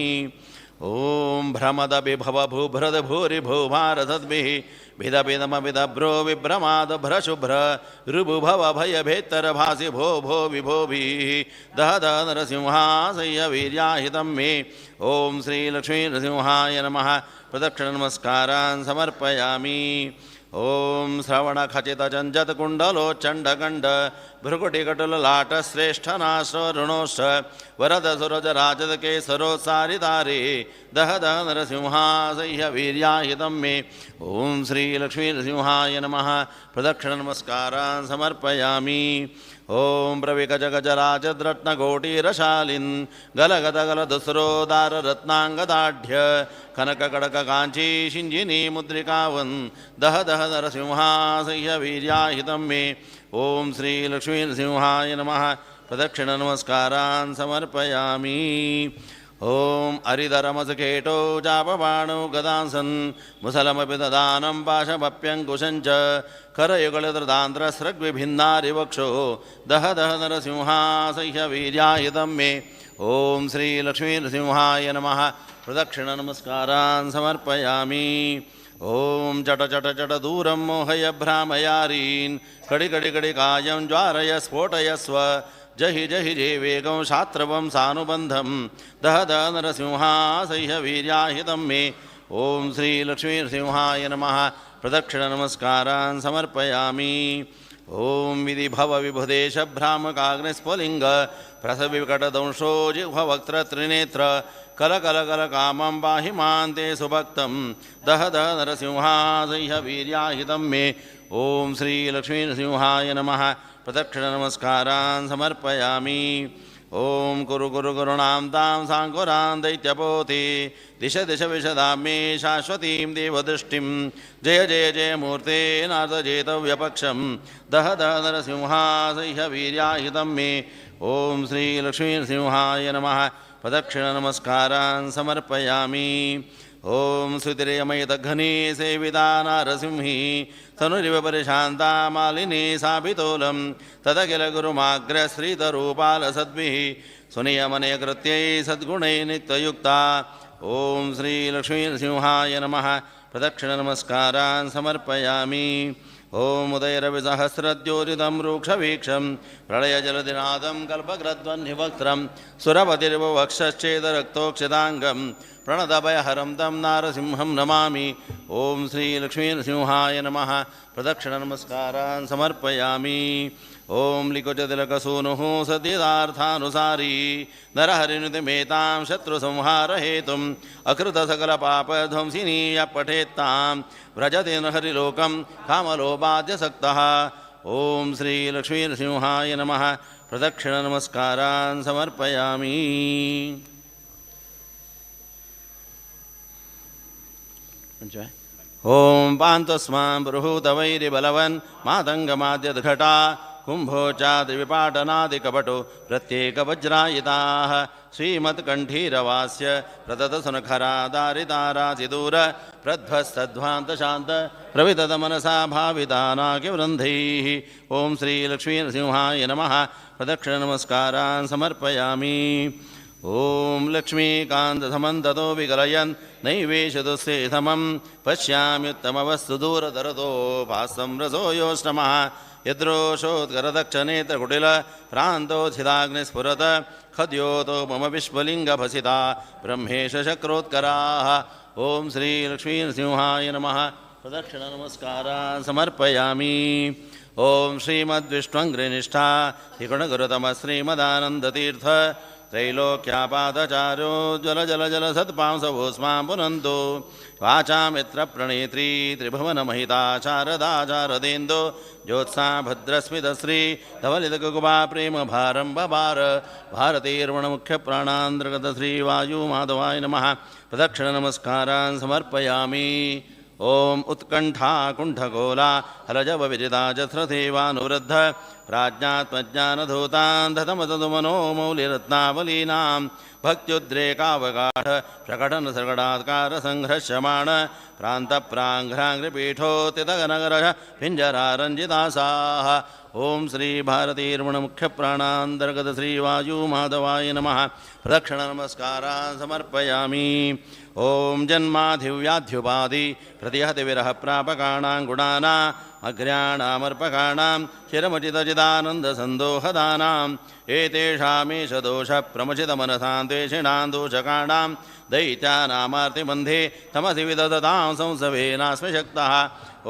ಓಂ ಭ್ರಮದ ಬಿಭವ ಭೂಭ್ರದ ಭೂರಿ ಭೂಭಾರತದ್ಭಿಃ ಭಿದ ಭಿದಮ ವಿದಭ್ರೋ ವಿಭ್ರಮಾದ ಭ್ರಶುಭ್ರ ಋಭುಭವ ಭಯ ಭೇತ್ತರ ಭಾಸಿ ಭೋ ಭೋ ವಿಭೋಭಿಃ ದಹ ದಹ ನರಸಿಂಹಾಸಯ್ಯ ವೀರ್ಯಾಹಿತಂ ಮೇ. ಓಂ ಶ್ರೀ ಲಕ್ಷ್ಮೀ ನರಸಿಂಹಾಯ ನಮಃ. ಪ್ರದಕ್ಷಿಣ ನಮಸ್ಕಾರಾನ್ ಸಮರ್ಪಯಾಮಿ. ಓಂ ಶ್ರವಣ ಖಚಿತ ಚಂಜತ್ ಕುಂಡಲೋ ಚಂಡಗಂಡ ಭೃಗುಟಿಕಟುಲಲಾಟ ಶ್ರೇಷ್ಠನಾಶ್ರ ಋಣೋಶ್ಚ ವರದ ಸುರಜ ರಾಜದ ಕೇಸರೋತ್ಸಾರಿತಾರೆ ದಹ ದಹ ನರಸಿಂಹಾಸಹ್ಯ ವೀರ್ಯಾಹಿತಂ ಮೇ. ಓಂ ಶ್ರೀ ಲಕ್ಷ್ಮೀ ನರಸಿಂಹಾಯ ನಮಃ. ಪ್ರದಕ್ಷಿಣ ನಮಸ್ಕಾರಾನ್ ಸಮರ್ಪಯಾಮಿ. ಓಂ ಪ್ರವಿಕಜ ಗಜರಾಜದ್ರತ್ನಗೋಟೀರಶಾಲಿನ್ ಗಲಗದಗಲದುಸ್ರೋದಾರ ರತ್ನಾಂಗದಾಢ್ಯ ಕನಕ ಕಡಕ ಕಾಂಚೀ ಶಿಂಜಿನಿ ಮುದ್ರಿಕಾವನ್ ದಹ ದಹ ನರಸಿಂಹಾಸಹ್ಯ ವೀರ್ಯಾಹಿತಂ ಮೇ. ಓಂ ಶ್ರೀ ಲಕ್ಷ್ಮೀ ನರಸಿಂಹಾಯ ನಮಃ. ಪ್ರದಕ್ಷಿಣ ನಮಸ್ಕಾರಾನ್ ಸಮರ್ಪಯಾಮಿ. ಓಂ ಅರಿದರಮಸಕೇಟೋ ಜಾಪಬಾಣೋ ಗದಾಂಸನ್ ಮುಸಲಮಪಿ ದದಾನಂ ಪಾಶಮಪ್ಯಂಕುಶಂಚ ಕರಯುಗಲದೃದಾಂಧ್ರಸ್ರಗ್ವಿಭಿನ್ನಾರಿವಕ್ಷೋ ದಹ ದಹ ನರಸಿಂಹಾಸಹ್ಯ ವೀರ್ಯಾಹಿತಂ ಮೇ. ಓಂ ಶ್ರೀ ಲಕ್ಷ್ಮೀ ನರಸಿಂಹಾಯ ನಮಃ. ಪ್ರದಕ್ಷಿಣ ನಮಸ್ಕಾರಾನ್ ಸಮರ್ಪಯಾಮಿ. ಓಂ ಚಟ ಚಟ ಚಟ ದೂರಂ ಮೋಹಯ ಭ್ರಾಮಯಾರೀನ್ ಕಡಿ ಕಡಿ ಕಡಿ ಕಾಯಂ ಜ್ವಾರಯ ಸ್ಫೋಟಯ ಸ್ವ ಜಹಿ ಜಹಿ ಜೇ ವೇಗಂ ಶಾಸ್ತ್ರವಂ ಸಾನುಬಂಧಂ ದಹ ದಹ ನರಸಿಂಹಾಸಹ್ಯ ವೀರ್ಯಾಹಿತಂ ಮೇ. ಓಂ ಶ್ರೀ ಲಕ್ಷ್ಮೀ ನರಸಿಂಹಾಯ ನಮಃ. ಪ್ರದಕ್ಷಿಣ ನಮಸ್ಕಾರಾನ್ ಸಮರ್ಪಯಾಮಿ. ಓಂ ವಿಧಿ ಭವ ವಿಭುದೇಶ ಭ್ರಾಮಕಾಗ್ನಿಸ್ಫುಲಿಂಗ ಪ್ರಸವಿಕಟದಂಶೋ ಜಿಹ್ವವಕ್ತ್ರ ತ್ರಿನೇತ್ರ ಕಲ ಕಲ ಕಲ ಕಾಮಂ ಪಾಹಿ ಮಾಂತೆ ಸುಭಕ್ತಂ ದಹ ದಹ ನರಸಿಂಹಾಸಹ್ಯ ವೀರ್ಯಾಹಿತಂ ಮೇ. ಓಂ ಶ್ರೀ ಲಕ್ಷ್ಮೀ ನರಸಿಂಹಾಯ ನಮಃ. ಪ್ರದಕ್ಷಿಣ ನಮಸ್ಕಾರಾನ್ ಸಮರ್ಪಯಾಮಿ. ಓಂ ಕುರು ಕುರು ಗುರುಣಾಂ ತಾಂ ಸಾಂಕುರಾಂ ದೈತ್ಯಪೋತಿ ದಿಶ ದಿಶ ವಿಶದಾಂ ಮೇ ಶಾಶ್ವತೀಂ ದೇವದೃಷ್ಟಿಂ ಜಯ ಜಯ ಜಯ ಮೂರ್ತೆ ನಾರ್ದಜೇತವ್ಯಪಕ್ಷಂ ದಹ ದಹ ನರಸಿಂಹಾಸಹ್ಯ ವೀರ್ಯಾಹಿತಂ ಮೇ. ಓಂ ಶ್ರೀ ಲಕ್ಷ್ಮೀ ನರಸಿಂಹಾಯ ನಮಃ. ಪ್ರದಕ್ಷಿಣ ನಮಸ್ಕಾರಾನ್ ಸಮರ್ಪಯಾಮಿ. ಓಂ ಸುತಿರೇಮಯದಘ್ನೇ ಸೇವಿತಾ ನಾರಸಿಂಹಿ ತನುರಿವ ಪರಿಶಾಂತಾ ಮಾಲಿನಿ ಸಾಭಿತೋಲಂ ತದಖಿಲ ಗುರುಮಾಗ್ರಶ್ರೀತರೂಪಾಲಸದ್ಭಿಃ ಸುನಿಯಮನಯ ಕೃತ್ಯೈ ಸದ್ಗುಣೈ ನಿತ್ಯಯುಕ್ತಾ. ಓಂ ಶ್ರೀ ಲಕ್ಷ್ಮೀ ನರಸಿಂಹಾಯ ನಮಃ. ಪ್ರದಕ್ಷಿಣ ನಮಸ್ಕಾರಾನ್ ಸಮರ್ಪಯಾಮಿ. ಓಂ ಉದಯರವಿಸಹಸ್ರದ್ಯೋತಿತಂ ರೂಕ್ಷವೀಕ್ಷಂ ಪ್ರಳಯಜಲದಿನಾದಂ ಕಲ್ಪಗ್ರದ್ವನ್ನಿವಕ್ತ್ರಂ ಸುರಪತಿರ್ವಕ್ಷಶ್ಚೇದರಕ್ತೋಕ್ಷಿತಾಂಗಂ ಪ್ರಣತಭಯಹರಂ तं ನಾರಸಿಂಹಂ ನಮಾಮಿ. ಓಂ ಶ್ರೀ ಲಕ್ಷ್ಮೀ ನರಸಿಂಹಾಯ ನಮಃ. ಪ್ರದಕ್ಷಿಣ ನಮಸ್ಕಾರಾನ್ ಸಮರ್ಪಯಾಮಿ. ಓಂ ಲಿಕುಚತಿಲಕಸೂನುಃ ಸದ್ಯದಾರ್ಥಾನುಸಾರಿ ನರಹರಿನುತಿಮೇತಾಂ ಶತ್ರುಸಂಹಾರಹೇತುಂ ಅಕೃತಸಕಲಪಾಪಧ್ವಂಸಿನೀ ಯ ಪಠೇತ್ತಾಂ ವ್ರಜತೆ ಹರಿಲೋಕಂ ಕಾಮಲೋಪಾದ್ಯಸಕ್ತಃ. ಓಂ ಶ್ರೀ ಲಕ್ಷ್ಮೀ ನರಸಿಂಹಾಯ ನಮಃ. ಪ್ರದಕ್ಷಿಣ ನಮಸ್ಕಾರಾನ್ ಸಮರ್ಪಯಾಮಿ. ಓಂ ಪಾಂತಸ್ಮಾನ್ ಬೃಹೂತವೈರಿಬಲವನ್ ಮಾತಂಗಮಾದ್ಯದ್ಘಟಾ ಕುಂಭೋಚಾದಿವಿಪಾಟನಾದಿಕಪಟು ಪ್ರತ್ಯೇಕವಜ್ರಾಯಿತಾಃ ಶ್ರೀಮತ್ಕಂಠೀರವಾಸ್ಯ ಪ್ರತತಸುನಖರಾದಾರಿತಾರಾತಿದೂರ ಪ್ರಧ್ವಸ್ತಧ್ವಾಂತಶಾಂತ ಪ್ರವಿತದ ಮನಸಾ ಭಾವಿತಾನಾಕಿವೃಂಧೈಃ. ಓಂ ಶ್ರೀ ಲಕ್ಷ್ಮೀ ನರಸಿಂಹಾಯ ನಮಃ. ಪ್ರದಕ್ಷಿಣ ನಮಸ್ಕಾರಾನ್ ಸಮರ್ಪಯಾಮಿ. ಓಂ ಲಕ್ಷ್ಮೀಕಾಂತಸಮಂತತೋ ವಿಕಲಯನ್ ನೈವೇಶದುಸ್ಥೇತಮಂ ಪಶ್ಯಾಮ್ಯುತ್ತಮವಸ್ತು ದೂರದರತೋ ಭಾಸಂ ರಸೋ ಯೋಷ್ಣಮಃ ಯದ್ರೋಷೋತ್ಕರದಕ್ಷನೇತ್ರಕುಟಿಲ ಪ್ರಾಂತೋತ್ಥಿತಾಗ್ನಿಸ್ಫುರತ ಖದ್ಯೋತೋ ಮಮ ವಿಶ್ವಲಿಂಗಭಸಿತಾ ಬ್ರಹ್ಮೇಶ ಶಕ್ರೋತ್ಕರಾಃ. ಓಂ ಶ್ರೀ ಲಕ್ಷ್ಮೀ ನರಸಿಂಹಾಯ ನಮಃ. ಪ್ರದಕ್ಷಿಣ ನಮಸ್ಕಾರ ಸಮರ್ಪಯಾಮಿ. ಓಂ ಶ್ರೀಮದ್ವಿಷ್ಣುಂಗ್ರಿನಿಷ್ಠಾ ತ್ರಿಗುಣಗುರುತಮ ಶ್ರೀಮದಾನಂದತೀರ್ಥ ತ್ರೈಲೋಕ್ಯಾಪಾದಚಾರ್ಯೋ ಜ್ವಲ ಜಲ ಜಲ ಸತ್ಪಾಂಸವೋಸ್ಮಾಂ ಪುನಂತು ವಾಚಾಮಿತ್ರ ಪ್ರಣೇತ್ರಿ ತ್ರಿಭುವನಮಹಿತಾ ಶಾರದಾಚಾರದೇಂದೋ ಜ್ಯೋತ್ಸಾ ಭದ್ರಸ್ಮಿತಶ್ರೀ ಧವಲಿತಕುಬಾ ಪ್ರೇಮ ಭಾರಂ ಬಭಾರ ಭಾರತೀರ್ವಣ ಮುಖ್ಯ ಪ್ರಾಣಾಂತರ್ಗತ ಶ್ರೀ ವಾಯು ಮಾಧವಾಯ ನಮಃ. ಪ್ರದಕ್ಷಿಣ ನಮಸ್ಕಾರಾನ್ ಸಮರ್ಪಯಾಮಿ. ಓಂ ಉತ್ಕಂಠಾ ಕುಂಠಗೋಲಾ ಹಲಜವ ವಿಜಿತಾ ಜಸ್ರಥೇವಾನುವೃದ್ಧ प्राज्ञात्मज्ञानधूतान् दतमतदुमनो मौलिरत्नावलीनां भक्त्युद्रेकावगाढ प्रकटनसर्गडात्कारसङ्घर्षमाण प्रान्तप्राङ्घ्राङ्घ्रिपीठोत्थितगनगरः पिञ्जरारञ्जितासाः ॐ श्रीभारतीर्मणमुख्यप्राणान्तर्गत श्रीवायुमाधवाय नमः प्रदक्षिणनमस्कारान् समर्पयामि ॐ जन्माधिव्याध्युपाधि प्रतिहतिविरहप्रापकाणां गुणानाम् अग्र्याणामर्पकाणां चिरमचितचिदानन्दसन्दोहदानाम् एतेषामेष दोषप्रमचितमनसां द्वेषिणां दोषकाणां दैत्यानामार्तिबन्धे तमसि विदधतां संसवेनास्मि शक्तः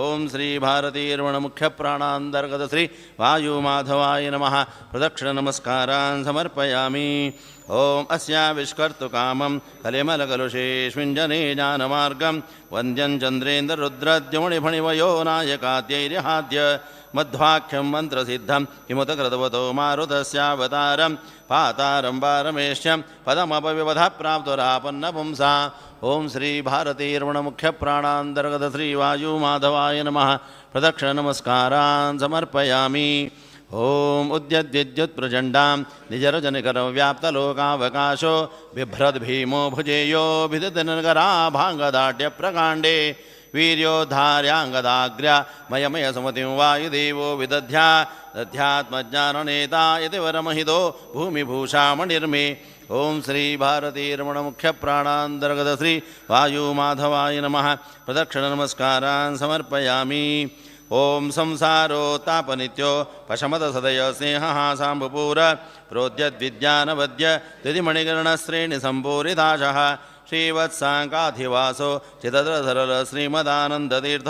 ॐ श्रीभारतीर्मणमुख्यप्राणान्तर्गत श्री वायुमाधवाय नमः प्रदक्षिणनमस्कारान् समर्पयामि ॐ अस्याविष्कर्तुकामं कलिमलकलुषेष्विञ्जने ज्ञानमार्गं वन्द्यं चन्द्रेन्द्ररुद्रद्युमणिफणिवयो नायकाद्यैर्यहाद्य मध्वाख्यं मन्त्रसिद्धं हिमुतकृतवतो मारुतस्यावतारं पातारं पारमेश्यं पदमपविवधः प्राप्तुरापन्नपुंसा ॐ श्रीभारतीर्मणमुख्यप्राणान्तर्गत श्रीवायुमाधवाय नमः प्रदक्षिणनमस्कारान् समर्पयामि ॐ उद्यद्विद्युत्प्रचण्डां निजरजनिकरव्याप्तलोकावकाशो बिभ्रद्भीमो भुजेयो भिदतिनगराभाङ्गदाढ्यप्रकाण्डे वीर्योद्धार्याङ्गदाग्र्या मयमयसुमतिं वायुदेवो विदध्या दध्यात्मज्ञाननेता इति वरमहितो भूमिभूषामणिर्मे ॐ श्रीभारतीर्मणमुख्यप्राणान्तर्गत श्री वायुमाधवाय नमः प्रदक्षिणनमस्कारान् समर्पयामि ॐ संसारोत्तापनित्यो पशमदसदय स्नेहः साम्बुपूर प्रोद्यद्विद्यानवद्य दिदिमणिगणश्रेणिसम्पूरिताशः श्रीवत्साङ्काधिवासो चिदधरधरल श्रीमदानन्दतीर्थ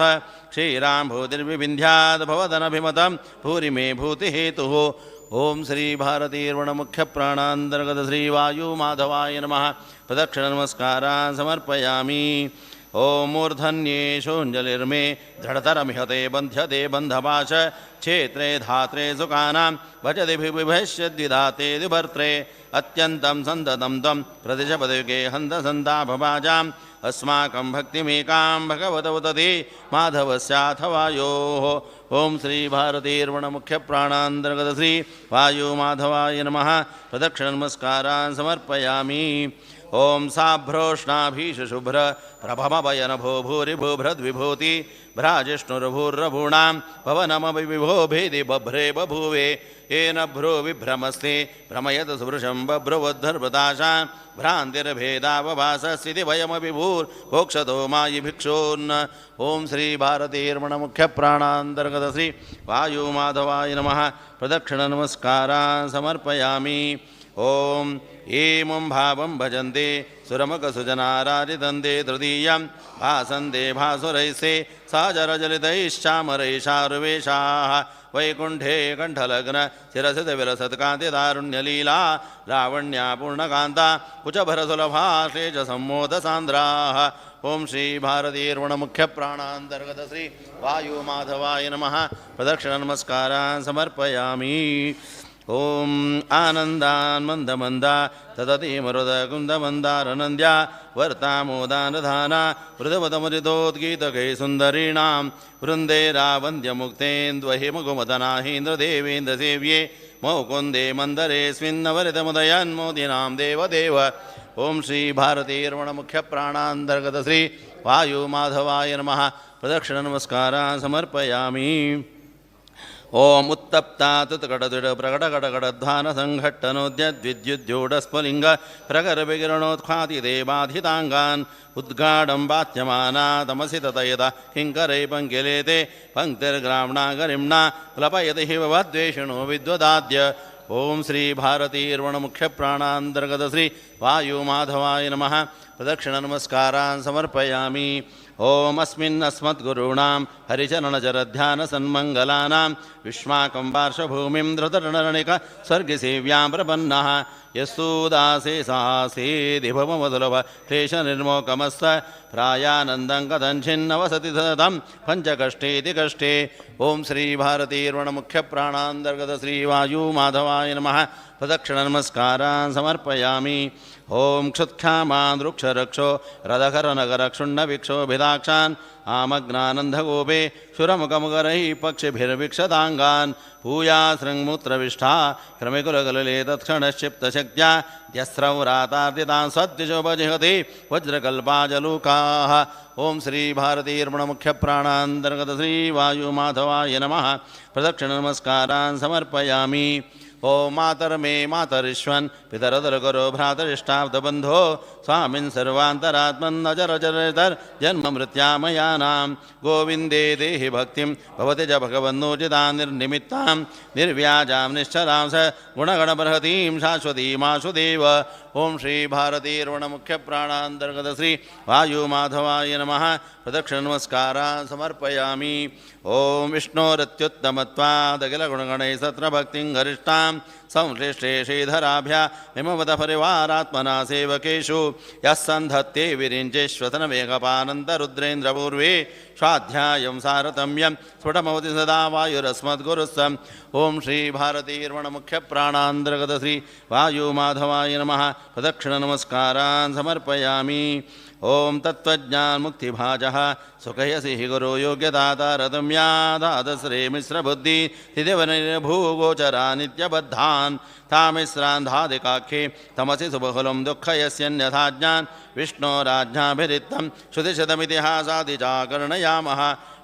श्रीराम्भूतिर्विविन्ध्याद् भवदनभिमतं भूरि मे भूतिहेतुः ॐ श्रीभारतीर्मणमुख्यप्राणान्तर्गत श्रीवायुमाधवाय नमः प्रदक्षिणनमस्कारान् समर्पयामि ॐ मूर्धन्येषोऽञ्जलिर्मे दृढतरमिहते बन्ध्यते बन्धपाश क्षेत्रे धात्रे सुखानां भजति विभश्यद्विधाते द्विभर्त्रे अत्यन्तं सन्ततं तं प्रतिशपदयुगे हन्तसन्तापभाजाम् अस्माकं भक्तिमेकां भगवतवदति माधवस्याथवा योः ॐ श्रीभारतीर्मणमुख्यप्राणान्तर्गत श्री वायुमाधवाय नमः प्रदक्षिणनमस्कारान् समर्पयामि ॐ साभ्रोष्णाभीषुशुभ्र प्रभमभयनभो भूरिभूभ्रद्विभूति भ्राजिष्णुर्भूर्रभूणां भवनमविभो भेदि बभ्रे बभूवे येन भ्रो विभ्रमस्ते भ्रमयत सुभृशं बभ्रुवद्धर्वदाशान् भ्रान्तिर्भेदावभासस्थिति भयमपि भूर्भोक्षतो मायि भिक्षोन् ॐ श्रीभारतीर्मणमुख्यप्राणान्तर्गत श्री वायुमाधवाय नमः प्रदक्षिणनमस्कारान् समर्पयामि ॐ एमं भावं भजन्ते सुरमकसुजनाराजितन्ते तृतीयं भासन्ते भासुरैस्ते सहजरजलितैश्चामरैषारुवेशाः वैकुण्ठे कण्ठलग्न शिरसितविलसत्कान्तिदारुण्यलीला लावण्यापूर्णकान्ता कुचभरसुलभा शेषसम्मोदसान्द्राः ॐ श्रीभारतीर्मणमुख्यप्राणान्तर्गत श्री वायुमाधवाय नमः प्रदक्षिणनमस्कारान् समर्पयामि ॐ आनन्दान् मन्दमन्दा तदतिमरुदकुन्दमन्दारनन्द्या वर्तामोदानधाना मृदवदमृदोद्गीतकै सुन्दरीणां वृन्दे रावन्द्यमुक्तेन्द्वहिमुकुमदनाहीन्द्रदेवेन्द्रसेव्ये मौकुन्दे मन्दरेऽस्मिन्नवरितमुदयन्मोदिनां देवदेव ॐ श्रीभारतीर्मणमुख्यप्राणान्तर्गत श्री वायुमाधवाय नमः प्रदक्षिणनमस्कारान् समर्पयामि ॐ उत्तप्तातुतकडदुड प्रकटकडगडध्वानसङ्घट्टनोद्यद्विद्युद्योडस्फुलिङ्ग प्रगर्भिकिरणोत्खातिदेवाधिताङ्गान् उद्गाढं बाध्यमाना तमसि ततयत किङ्करै पङ्किलेते पङ्क्तिर्ग्राम्णागरिम्णा क्लपयति हि भवद्वेषिणो विद्वदाद्य ॐ श्रीभारतीर्मणमुख्यप्राणान्तर्गत श्री वायुमाधवाय नमः प्रदक्षिणनमस्कारान् समर्पयामि ॐ अस्मिन्नस्मद्गुरूणां हरिचरणचरध्यानसन्मङ्गलानां युष्माकं पार्श्वभूमिं धृतरणरणिक स्वर्गसेव्यां प्रपन्नः यस्सूदासे सासेदिभवमधुलभ क्लेशनिर्मोकमस्त प्रायानन्दं कथञ्चिन्नवसति सततं पञ्चकष्टेति कष्टे ॐ श्रीभारतीर्मणमुख्यप्राणान्तर्गत श्रीवायुमाधवाय नमः प्रदक्षिणनमस्कारान् समर्पयामि ॐ क्षुत्क्षामान् वृक्षरक्षो रथकरनगरक्षुण्णविक्षोभिदाक्षान् आमग्नानन्दगोपे शुरमुखमुगरैः पक्षिभिर्विक्षताङ्गान् भूयासृङ्मुत्रविष्ठा क्रमिकुलकलले तत्क्षणश्चिप्तशक्त्या यस्रौरातार्दितान् सद्दिशोपजिहति वज्रकल्पाजलूकाः। ओं श्री भारतीर्मणमुख्यप्राणान्तर्गत श्री वायुमाधवाय नमः। प्रदक्षिणनमस्कारान् समर्पयामि। ओं मातर्मे मातरिष्वन् पितरदरगरो भ्रातरिष्टाब्दबन्धो स्वामिन् सर्वान्तरात्मन् अजरचरितर्जन्ममृत्यामयानां गोविन्दे देहि भक्तिं भवति च भगवन्नोचितां निर्निमित्तां निर्व्याजां निश्चलां स गुणगणबर्हतीं शाश्वतीमाशुदेव। ओं श्री भारतीर्वणमुख्यप्राणान्तर्गत श्री वायुमाधवाय नमः। प्रदक्षिणनमस्कारान् समर्पयामि। ओं विष्णोरत्युत्तमत्वादखिलगुणगणैः सत्रभक्तिं गरिष्ठां संश्लिष्टे श्रीधराभ्या हिमवद परिवारात्मना सेवकेषु यः सन्धत्ते विरिञ्चेश्वसनवेगपानन्तरुद्रेन्द्रपूर्वे स्वाध्यायं सारतम्यं स्फुटमवति सदा वायुरस्मद्गुरुस्सम्। ओं श्री भारतीर्वणमुख्यप्राणान्तर्गत श्री वायुमाधवाय नमः। प्रदक्षिणनमस्कारान् समर्पयामि। ओं तत्त्वज्ञानमुक्तिभाजः सुखयसि हि गुरो योग्यदातारतम्यादादश्रे मिश्रबुद्धि तिदेवनिर्भूगोचरा नित्यबद्धान् तामिश्रान्धादिकाख्ये तमसि सुबहुलं दुःखयस्यन्यथाज्ञान् विष्णोराज्ञाभिरिक्तं श्रुतिशतमितिहासादिचाकर्णयामः।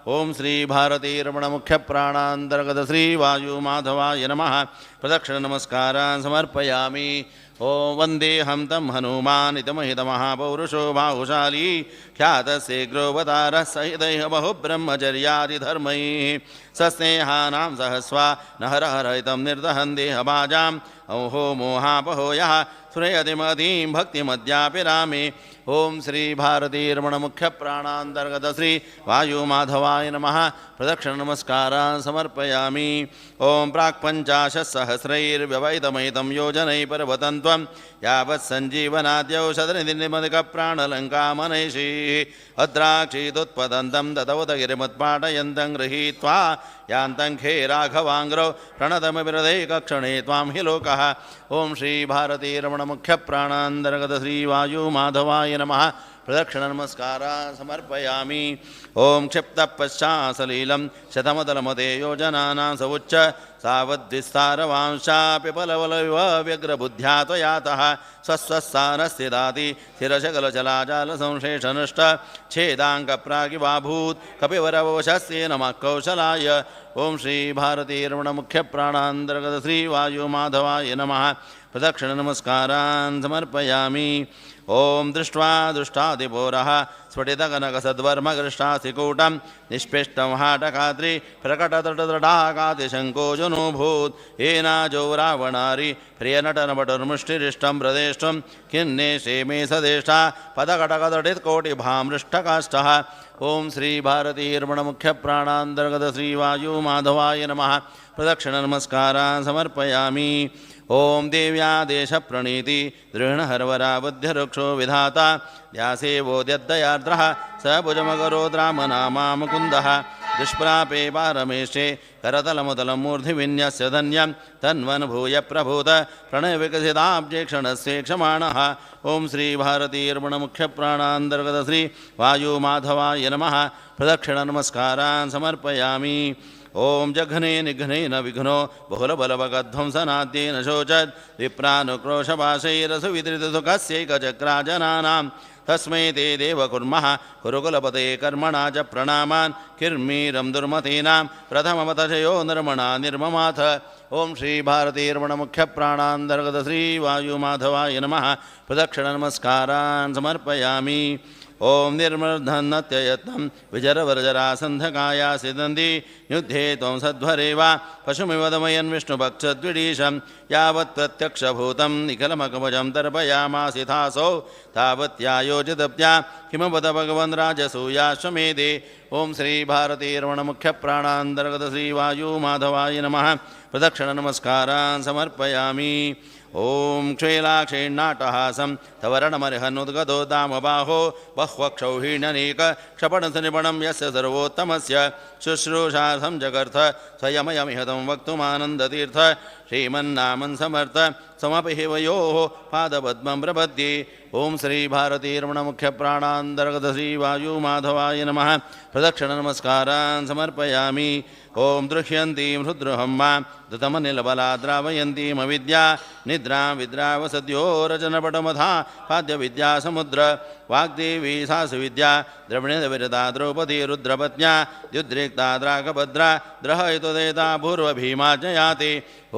ओं श्री भारतीर्वणमुख्यप्राणान्तर्गत श्री वायुमाधवाय नमः। प्रदक्षिणनमस्कारान् समर्पयामि। ओं वन्देऽहं तं हनुमानितमहितमहापौरुषो बाहुशाली ख्यातशीघ्रोऽवतारः सहितैः बहुब्रह्मचर्यादिधर्मैः सस्नेहानां सहस्वा नहरहरहितं निर्दहन् देहभाजां ओहो मोहापहो यः श्रेयतिमतीं भक्तिमद्यापि रामे। ओं श्री भारतीर्वणमुख्यप्राणान्तर्गत श्री वायुमाधवाय नमः। प्रदक्षिणनमस्कारान् समर्पयामि। ओं प्राक्पञ्चाशत्सहस्रैर्व्यवहितमहितं योजनैः पर्वतं त्वं यावत् सञ्जीवनाद्यौषधनिधिर्निमदिकप्राणलङ्कामनैषीः अद्राक्षीदुत्पतन्तं ददौदगिरिमुत्पाटयन्तं गृहीत्वा यान्तं खे राघवाङ्ग्रौ प्रणतमविरदे कक्षणे त्वां हि लोकः। ओं श्री भारतीर्वणमुख्यप्राणान्तर्गत श्री वायुमाधवाय नमः। प्रदक्षिणनमस्कारान् समर्पयामि। ओं क्षिप्तपश्चासलीलं शतमदलमते योजनानां स उच्च सावद्विस्तारवांशापि पलवलविव व्यग्रबुद्ध्या त्वयातः स्वस्वस्थानस्थिताति स्थिरशकलचलाजालसंशेषनष्ट छेदाङ्कप्रागिवाभूत् कपिवरवशस्ये नमः कौशलाय। ओं श्री भारतीर्वणमुख्यप्राणान्तर्गत श्री वायुमाधवाय नमः। प्रदक्षिणनमस्कारान् समर्पयामि। ओं दृष्ट्वा दुष्टादिपोरः स्फटितकनकसद्वर्मकृष्टासिकूटं निष्पिष्टं हाटकाद्रि प्रकटतटतटाकातिशङ्कोजनोऽभूत् येनाजो रावणारि प्रियनटनपटुर्मुष्टिरिष्टं प्रदेष्टुं खिन्नेशे मे सदेष्टा पदकटकतटित्कोटिभामृष्टकाष्ठः। ओं श्री भारतीर्वणमुख्यप्राणान्तर्गत श्री वायुमाधवाय नमः। प्रदक्षिणनमस्कारान् समर्पयामि। ओं देव्यादेशप्रणीति दृढहर्वरा बुद्धिरुक्षो विधाता ध्यासेवोद्यद्दयार्द्रः स भुजमकरोद्रामनामा मुकुन्दः दुष्प्रापे पारमेष्टे करतलमुदलं मूर्धिविन्यस्य धन्यं तन्वनुभूय प्रभूत प्रणयविकसिताब्जेक्षणस्य क्षमाणः। ओं श्री भारतीर्वणमुख्यप्राणान्तर्गत श्री वायुमाधवाय नमः। प्रदक्षिणनमस्कारान् समर्पयामि। ओं जघ्ने निघ्ने न विघ्नो बहुलबलवगध्वंसनाद्येन शोचत् विप्रानुक्रोशपाशैरसुविदृतसुखस्यैकचक्राजनानां तस्मै ते देव कुर्मः कुरुकुलपते कर्मणा च प्रणामान् किर्मीरं दुर्मतीनां प्रथममतशयो निर्मणा निर्ममाथ। ओं श्री भारतीर्वणमुख्यप्राणान्तर्गत श्री वायुमाधवाय नमः। प्रदक्षिणनमस्कारान् समर्पयामि। ओं निर्मर्धन्नत्ययत्नं विजरवरजरासन्धकाया सिदन्ति युद्धे त्वं सध्वरेव पशुमिव दमयन् विष्णुभक्षद्विडीशं यावत् प्रत्यक्षभूतं निखिलमकवचं तर्पयामासिथासौ तावत्यायोजितप्या किमवद भगवन् राजसूयाश्वमेधे। ओं श्री भारतीर्वणमुख्यप्राणान्तर्गत श्री वायुमाधवाय नमः। प्रदक्षिणनमस्कारान् समर्पयामि। ओं क्षैलाक्षेण्णाटहासं तवरणमर्हनुद्गतो दामबाहो बह्वक्षौहिण्यनेक क्षपणसनिपणं यस्य सर्वोत्तमस्य शुश्रूषार्थं जगर्थ स्वयमयमिहतं वक्तुमानन्दतीर्थ श्रीमन्नामन् समर्थ समपि हि वयोः पादपद्मं प्रपद्ये। ओम श्री भारतीरमण मुख्य प्राणांतर्गत श्री वायु माधवाय नमः प्रदक्षिण नमस्कारान् समर्पयामि ओम दृश्यन्तीं रुद्रहं मां दतमनिलबला द्रावयन्तीम् अविद्या निद्रां विद्रावसद्यो रचनपटमथा पाद्यविद्या समुद्र वाग्देवी सासुविद्या द्रविणविरता द्रौपदी रुद्रपत्न्या द्युद्रिक्ता द्रागभद्रा द्रहयितुदेता पूर्वभीमा जयाति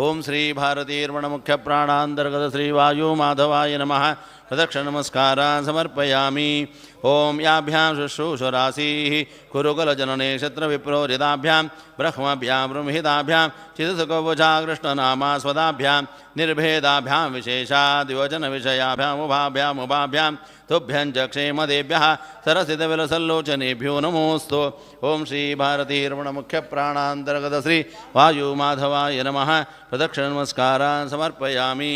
ओम श्री भारतीरमण मुख्य प्राणांतर्गत श्री वायु माधवाय नमः प्रदक्षिण नमस्कारान् समर्पयामि ओम याभ्यां शुश्रूषराशिः कुरुकुलजनने क्षत्रविप्रोरिताभ्यां ब्रह्मभ्यां ब्रह्मिताभ्यां चिदसुखवचा कृष्णनामा स्वदाभ्यां निर्भेदाभ्यां विशेषाद्योजनविषयाभ्यामुभाभ्यामुभाभ्यां तुभ्यं च क्षेमदेभ्यः सरसितविलसल्लोचनेभ्यो नमोऽस्तु ओम श्री भारतीरमण मुख्य प्राणांतर्गत श्री वायुमाधवाय नमः प्रदक्षिण नमस्कारान् समर्पयामि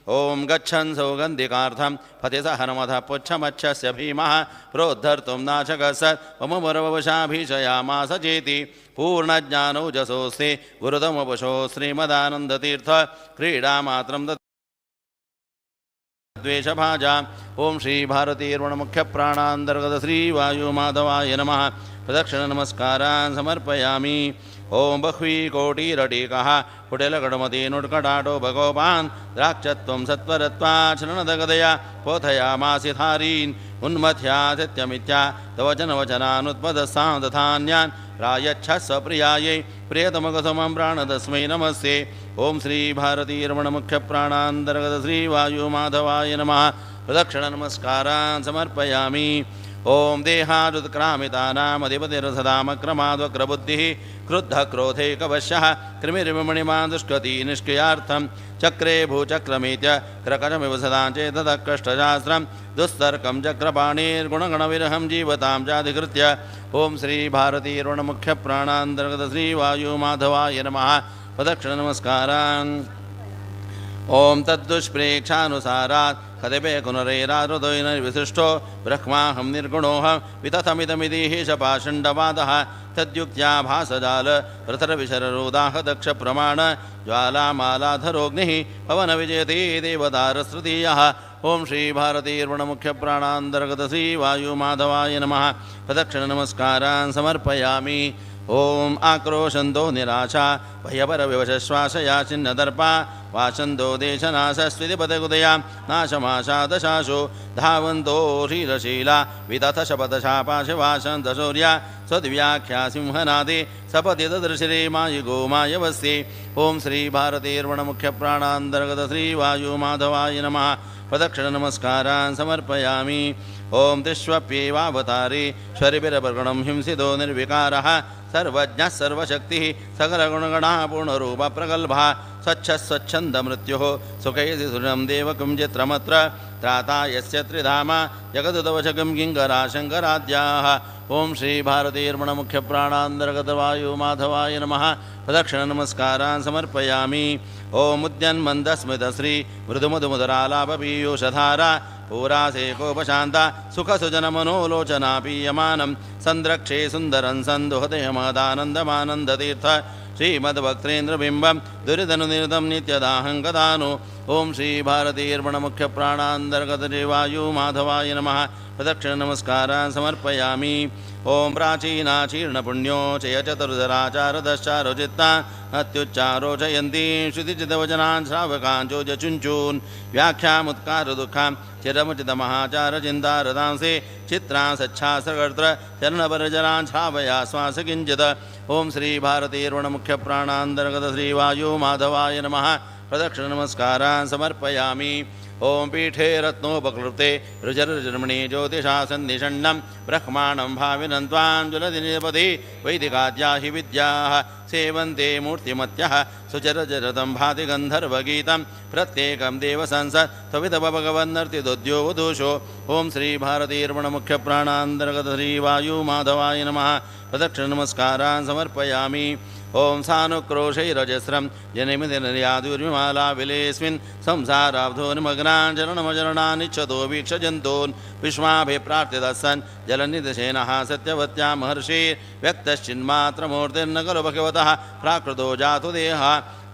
ओम गच्छन् सौगन्धिकार्थं फतिसहनमथ पुच्छमच्छस्य भीमः प्रोद्धर्तुं नाशकसत् ममवरवशाभीषयामास चेति पूर्णज्ञानौजसोऽस्ति गुरुतमवशो श्रीमदानन्दतीर्थ क्रीडामात्रं द्वेषभाजा ओम श्री भारतीरमण मुख्य प्राणांतर्गत श्री वायुमाधवाय नमः प्रदक्षिण नमस्कारान् समर्पयामि ओम बह्वी कोटिरटीकः कुटिलगडमती नुट्कटाटो भगोपान् द्राक्षत्वं सत्वरत्वाचरणदगदया पोथयामासि धारीन् उन्मथ्यादित्यमित्या तव जनवचनानुत्पदस्सां तथान्यान् प्रायच्छस्व प्रियायै प्रियतमकसमं प्राणतस्मै नमस्ते ओम श्री भारतीरमण मुख्य प्राणांतर्गत श्री वायुमाधवाय नमः प्रदक्षिण नमस्कारान् समर्पयामि ओम देहादुत्क्रामितानामधिपतिरसदामक्रमाद्वक्रबुद्धिः क्रुद्धक्रोधैकवश्यः कृमिर्विमणिमान् दुष्कृति निष्क्रियार्थं चक्रे भूचक्रमेत्य क्रकटमिव सदा चेतदकष्टशास्त्रं दुस्तर्कं चक्रपाणिर्गुणगणविरहं जीवतां चाधिकृत्य ओम श्री भारतीरमण मुख्य प्राणांतर्गत श्री वायुमाधवाय नमः प्रदक्षिण नमस्कारान् ओम तद्दुष्प्रेक्षानुसारात् कतिपय कुनरैरारुदोयनर्विशिष्टो ब्रह्माहं निर्गुणोऽहं वितथमिदमितिः शपाषण्डवादः तद्युक्त्या भासजाल रथरविशररोदाह दक्षप्रमाण ज्वालामालाधरोऽग्निः पवनविजयते देवदारस्तृतीयः ओम श्री भारतीरमण मुख्य प्राणांतर्गत श्री वायुमाधवाय नमः प्रदक्षिण नमस्कारान् समर्पयामि ओम आक्रोशन्दो निराशा भयपरविवशश्वासया छिन्नदर्पा वाचन्दो देशनाशस्वितिपदगुदयां नाशमाशादशाशो धावन्तो शीलशीला वितथशपथशापाशवाशन्तशौर्या स्वद्व्याख्या सिंहनादे सपति तदृशिरे मायुगो मायवस्ये ओम श्री भारतीरमण मुख्य प्राणांतर्गत श्री वायुमाधवाय नमः प्रदक्षिण नमस्कारान् समर्पयामि ओम तिष्वप्येवावतारे स्वरिभिरप्रगणं हिंसितो निर्विकारः सर्वज्ञः सर्वशक्तिः सकलगुणगणः पूर्णरूपः प्रगल्भः स्वच्छन्दमृत्युः सुखैति सुरं देवकं चित्रमत्र त्राता यस्य त्रिधामा जगदुदवशकं किङ्करा शङ्कराद्याः ओम श्री भारतीरमण मुख्य प्राणांतर्गत वायुमाधवाय नमः प्रदक्षिण नमस्कारान् समर्पयामि ओम उद्यन्मन्दस्मितश्री मृदुमधुमधुरालापपीयूषधारा पूरासेकोपशान्ता सुखसुजनमनोलोचना पीयमानं सन्द्रक्षे सुन्दरं सन्दुहदयमदानन्दमानन्दतीर्थ श्रीमद्भक्तेन्द्रबिम्बं दुरितनुनिरतं नित्यदाहङ्कदानो ओम श्री भारतीरमण मुख्य प्राणांतर्गत वायुमाधवाय नमः प्रदक्षिण नमस्कारान् समर्पयामि ओम प्राचीनाचीर्णपुण्यो चयचतुर्धराचारदश्चारोचित्ता अत्युच्चारोचयन्ती श्रुतिचितवचनान् श्रावकान् चोजचुञ्चून् व्याख्यामुत्कारदुःखां चिरमुचितमहाचारचिन्तारदांसे चित्रां सच्छास्त्रकर्त्र चरणपरजरान् श्रावया श्वास किञ्चित् ओम श्री भारतीरमण मुख्य प्राणांतर्गत श्री वायुमाधवाय नमः प्रदक्षिण नमस्कारान् समर्पयामि ओम पीठे रत्नोपक्लृप्ते रुजर्जर्मणे ज्योतिषा सन्निषण्णं ब्रह्माणं भाविनं त्वां ज्वलदिनिपदे वैदिकाद्या हि विद्याः सेवन्ते मूर्तिमत्यः सुचरचरतं भाति गन्धर्वगीतं प्रत्येकं देवसंसत् त्ववितव भगवन्नर्तिदोद्योवदोषो ओम श्री भारतीरमण मुख्य प्राणांतर्गत श्री वायुमाधवाय नमः प्रदक्षिण नमस्कारान् समर्पयामि ओम सानुक्रोशैरजस्रं जनिमितिर्यादुर्विमाला विलेस्मिन् संसाराब्धो निमग्नान् चरणमचरणानिच्छतो वीक्षजन्तून् विश्वाभिप्रार्थितस्सन् जलनिधिशेनः सत्यवत्या महर्षि व्यक्तश्चिन्मात्रमूर्तिर्न खलु भगवतः प्राकृतो जातु देहः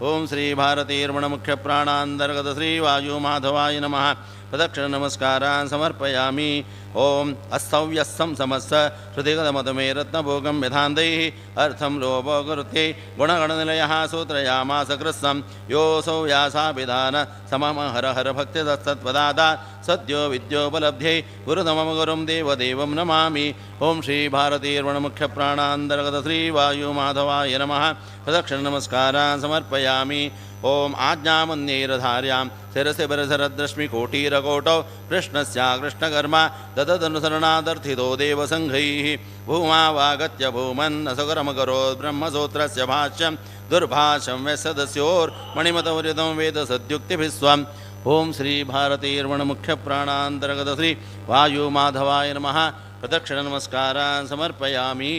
ओम श्री भारतीरमण मुख्य प्राणांतर्गत श्री वायुमाधवाय नमः प्रदक्षिणनमस्कारान् समर्पयामि ॐ अस्तव्यस्तं समस्त श्रुतिगतमतमे रत्नभोगं विधान्दैः अर्थं लोभोगरुत्यै गुणगणनिलयः सूत्रयामास कृत्स्नं योऽसौ व्यासाभिधान समम हर हर भक्तिदस्तत्पदादा सद्यो विद्योपलब्ध्यै गुरुतमं गुरुं देवदेवं नमामि ॐ श्रीभारतीर्वणमुख्यप्राणान्तर्गत श्रीवायुमाधवाय नमः प्रदक्षिणनमस्कारान् समर्पयामि ॐ आज्ञामन्यैरधार्यां शिरसि बरसरद्रश्मिकोटीरकोटौ कृष्णस्य कृष्णकर्म दददनुसरणादर्थितो देवसङ्घैः भूमावागत्य भूमन्नसुकरमकरोत् ब्रह्मसूत्रस्य भाष्यं दुर्भाष्यं व्यसदस्योर्मणिमतौर्यतं वेदसद्युक्तिभिः स्वम् ॐ श्रीभारतीर्वणमुख्यप्राणान्तर्गत श्री वायुमाधवाय नमः प्रदक्षिणनमस्कारान् समर्पयामि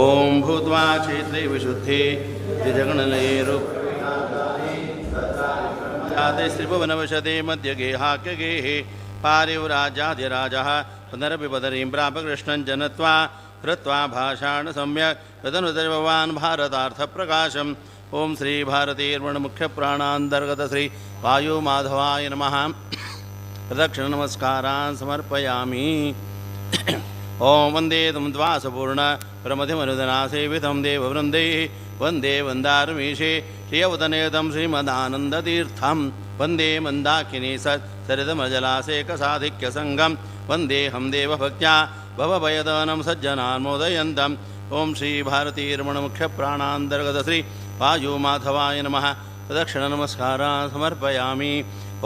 ॐ भूत्वा क्षेत्रे विशुद्धे त्रिजगणलयेरुपते श्रीभुवनवशते मध्यगेहाख्यगेः पारिव्राजाधिराजः पुनरपिपदरीं प्रापकृष्णं जनत्वा कृत्वा भाषाण सम्यक् तदनुदैववान् भारतार्थप्रकाशम् ॐ श्रीभारतीर्वणमुख्यप्राणान्तर्गत श्री वायुमाधवाय नमः प्रदक्षिणनमस्कारान् समर्पयामि ॐ वन्दे तं द्वासपूर्ण प्रमथिमनुदनासेवितं देववृन्दैः वन्दे वन्दारमीशे श्रियवदनेतं श्रीमदानन्दतीर्थं वन्दे मन्दाकिनी सरितमजलासेकसाधिक्यसङ्गं वन्देऽहं देवभक्त्या भवभयदनं सज्जनान्मोदयन्तम् ॐ श्रीभारतीर्वणमुख्यप्राणान्तर्गत श्री वायुमाधवाय नमः प्रदक्षिणनमस्कारान् समर्पयामि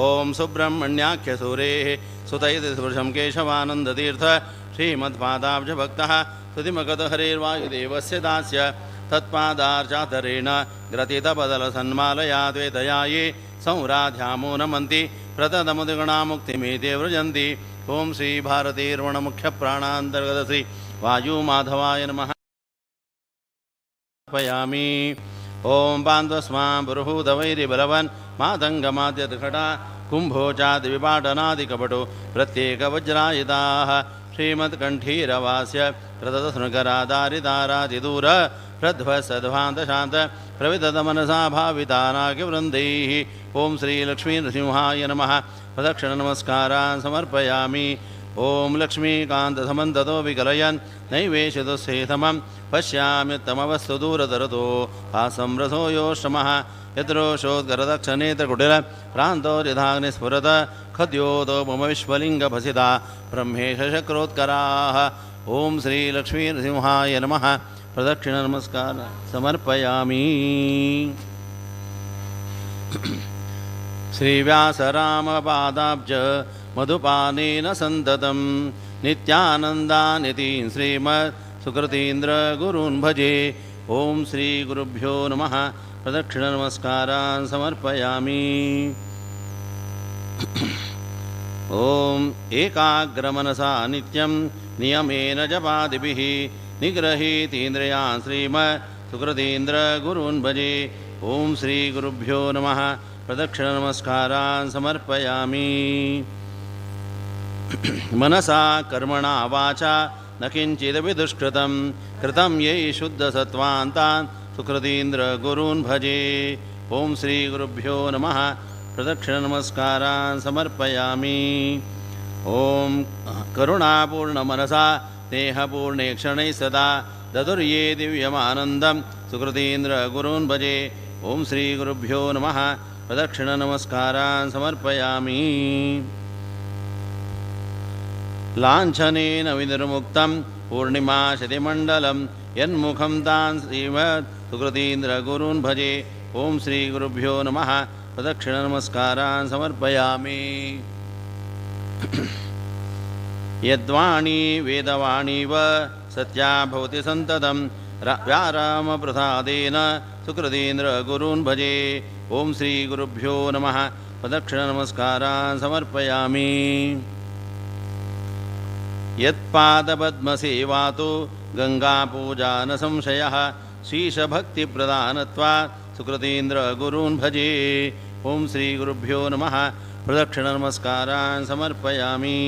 ॐ सुब्रह्मण्याख्यसूरेः सुतैति स्पृशं केशवानन्दतीर्थ श्रीमत्पादाब्जभक्तः स्तुतिमगधहरेर्वायुदेवस्य दास्य तत्पादार्चातरेण ग्रथितबदलसन्मालया द्वेतया ये संराध्यामो नमन्ति प्रतदमुदिगणामुक्तिमेते व्रजन्ति ॐ श्रीभारतीर्वणमुख्यप्राणान्तर्गत श्री वायुमाधवाय नमः पयामि ॐ बान्धवस्मां पुरुहूतवैरिबलवन् मातङ्गमाद्यत्खटा कुम्भोचादिविपाटनादिकपटो प्रत्येकवज्रायुधाः श्रीमत्कण्ठीरवास्य प्रदतस्नुकरादारितारातिदूर प्रध्वसध्वान्तशान्त प्रविततमनसा भावितानाकिवृन्दैः ॐ श्रीलक्ष्मीनृसिंहाय नमः प्रदक्षिणनमस्कारान् समर्पयामि ॐ लक्ष्मीकान्तसमन्ततो विकलयन् नैवेशतुस्सेतमं पश्याम्युत्तमवस्तु दूरतरतो आसंरसो योष्टमः यद्रोषोद्गरदक्षनेत्रकुटिल प्रान्तो यथाग्निस्फुरत खद्योतो मम विश्वलिङ्गभसिता ब्रह्मेश शक्रोत्कराः ॐ श्रीलक्ष्मीनृसिंहाय नमः प्रदक्षिणनमस्कार समर्पयामि श्रीव्यासरामपादाब्ज मधुपानेन सन्ततं नित्यानन्दानितीन् श्रीमत् सुकृतीन्द्रगुरून् भजे ॐ श्रीगुरुभ्यो नमः प्रदक्षिणनमस्कारान् समर्पयामि ॐ एकाग्रमनसा नित्यं नियमेन जपादिभिः निगृहीतीन्द्रियान् श्रीमत् सुकृतीन्द्रगुरून् भजे ॐ श्रीगुरुभ्यो नमः प्रदक्षिणनमस्कारान् समर्पयामि मनसा कर्मणा वाचा न किञ्चिदपि दुष्कृतं कृतं यै शुद्धसत्त्वान्तान् सुकृतीन्द्रगुरून् भजे ॐ श्रीगुरुभ्यो नमः प्रदक्षिणनमस्कारान् समर्पयामि ॐ करुणापूर्णमनसा स्नेहपूर्णेक्षणैः सदा ददुर्ये दिव्यमानन्दं सुकृतीन्द्रगुरून् भजे ॐ श्रीगुरुभ्यो नमः प्रदक्षिणनमस्कारान् समर्पयामि लाञ्छनेन विनिर्मुक्तं पूर्णिमाशतिमण्डलं यन्मुखं तान् श्रीमत् सुकृतीन्द्रगुरून् भजे ॐ श्रीगुरुभ्यो नमः प्रदक्षिणनमस्कारान् समर्पयामि यद्वाणी वेदवाणीव सत्या भवति सन्ततं व्यारामप्रसादेन सुकृतीन्द्रगुरून् भजे ॐ श्रीगुरुभ्यो नमः प्रदक्षिणनमस्कारान् समर्पयामि यत्पादपद्मसेवातो गङ्गापूजा न संशयः शीशभक्तिप्रदानत्वात् सुकृतीन्द्रगुरून् भजे ॐ श्रीगुरुभ्यो नमः प्रदक्षिणनमस्कारान् समर्पयामि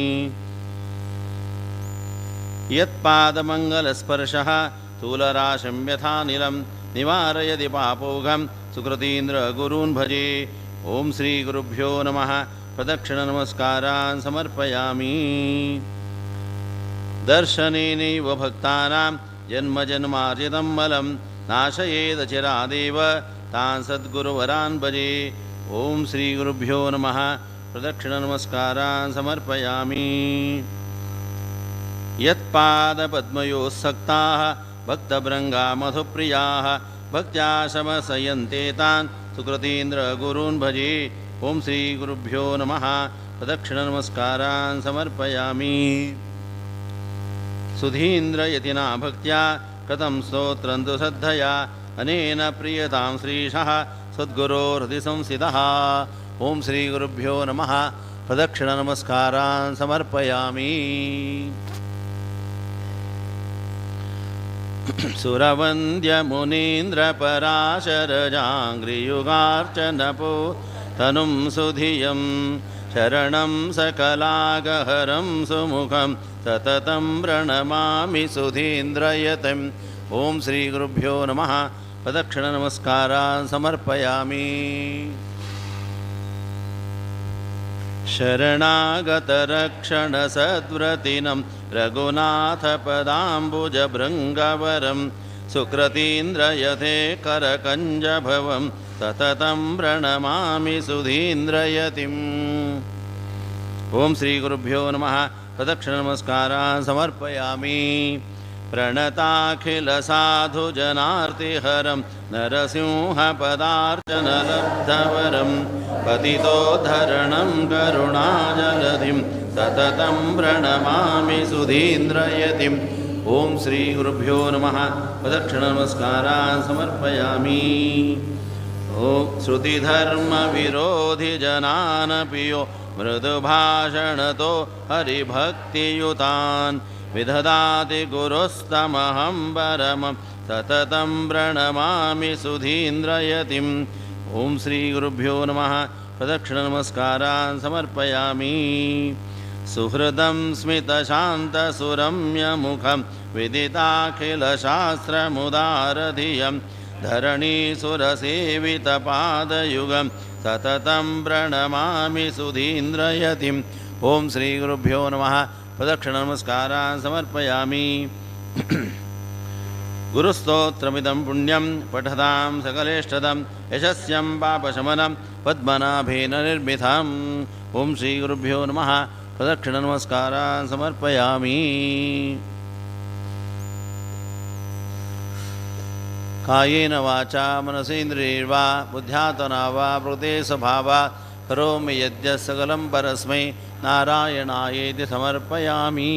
यत्पादमङ्गलस्पर्शः स्थूलराशिं यथानिलं निवारयति पापोघं सुकृतीन्द्रगुरून् भजे ॐ श्रीगुरुभ्यो नमः प्रदक्षिणनमस्कारान् समर्पयामि दर्शनेनैव भक्तानां जन्मजन्मार्जितं मलं नाशयेदचिरादेव तान् सद्गुरुवरान् भजे ॐ श्रीगुरुभ्यो नमः प्रदक्षिणनमस्कारान् समर्पयामि यत्पादपद्मयोस्सक्ताः भक्तभृङ्गा मधुप्रियाः भक्त्या शमसयन्ते तान् सुकृतीन्द्रगुरून् भजे ॐ श्रीगुरुभ्यो नमः प्रदक्षिणनमस्कारान् समर्पयामि सुधीन्द्रयतिना भक्त्या कृतं स्तोत्रं तु श्रद्धया अनेन प्रियतां श्रीशः सद्गुरोर्हृदि संस्थितः ॐ श्रीगुरुभ्यो नमः प्रदक्षिणनमस्कारान् समर्पयामि सुरवन्द्यमुनीन्द्रपराशरजाङ्घ्रियुगार्चनपो तनुं सुधियं शरणं सकलागहरं सुमुखं सततं प्रणमामि सुधीन्द्रयतिम् ॐ श्रीगुरुभ्यो नमः प्रदक्षिणनमस्कारान् समर्पयामि शरणागतरक्षणसद्व्रतिनं रघुनाथपदाम्बुजभृङ्गवरं सुकृतीन्द्रयते करकञ्जभवं सततं प्रणमामि सुधीन्द्रयतिम् ॐ श्रीगुरुभ्यो नमः प्रदक्षिणनमस्कारान् समर्पयामि प्रणताखिलसाधुजनार्तिहरं नरसिंहपदार्चनलब्धवरं पतितोद्धरणं करुणाजलधिं सततं प्रणमामि सुधीन्द्रयतिम् ॐ श्रीगुरुभ्यो नमः प्रदक्षिणनमस्कारान् समर्पयामि ॐ श्रुतिधर्मविरोधिजनानपि यो मृदुभाषणतो हरिभक्तियुतान् विदधाति गुरुस्तमहं परमं सततं प्रणमामि सुधीन्द्रयतिम् ॐ श्रीगुरुभ्यो नमः प्रदक्षिणनमस्कारान् समर्पयामि सुहृदं स्मितशान्तसुरम्यमुखं विदिताखिलशास्त्रमुदारधियं धरणीसुरसेवितपादयुगं सततं प्रणमामि सुधीन्द्रयतिं ॐ श्रीगुरुभ्यो नमः प्रदक्षिणनमस्कारान् समर्पयामि गुरुस्तोत्रमिदं पुण्यं पठतां सकलेष्टदं यशस्यं पापशमनं पद्मनाभेन निर्मितम् ॐ श्रीगुरुभ्यो नमः प्रदक्षिणनमस्कारान् समर्पयामि कायेन वाचा मनसेन्द्रियैर्वा बुद्ध्यात्मना वा प्रकृते स्वभावात् करोमि यद्यत् सकलं परस्मै नारायणायेति समर्पयामि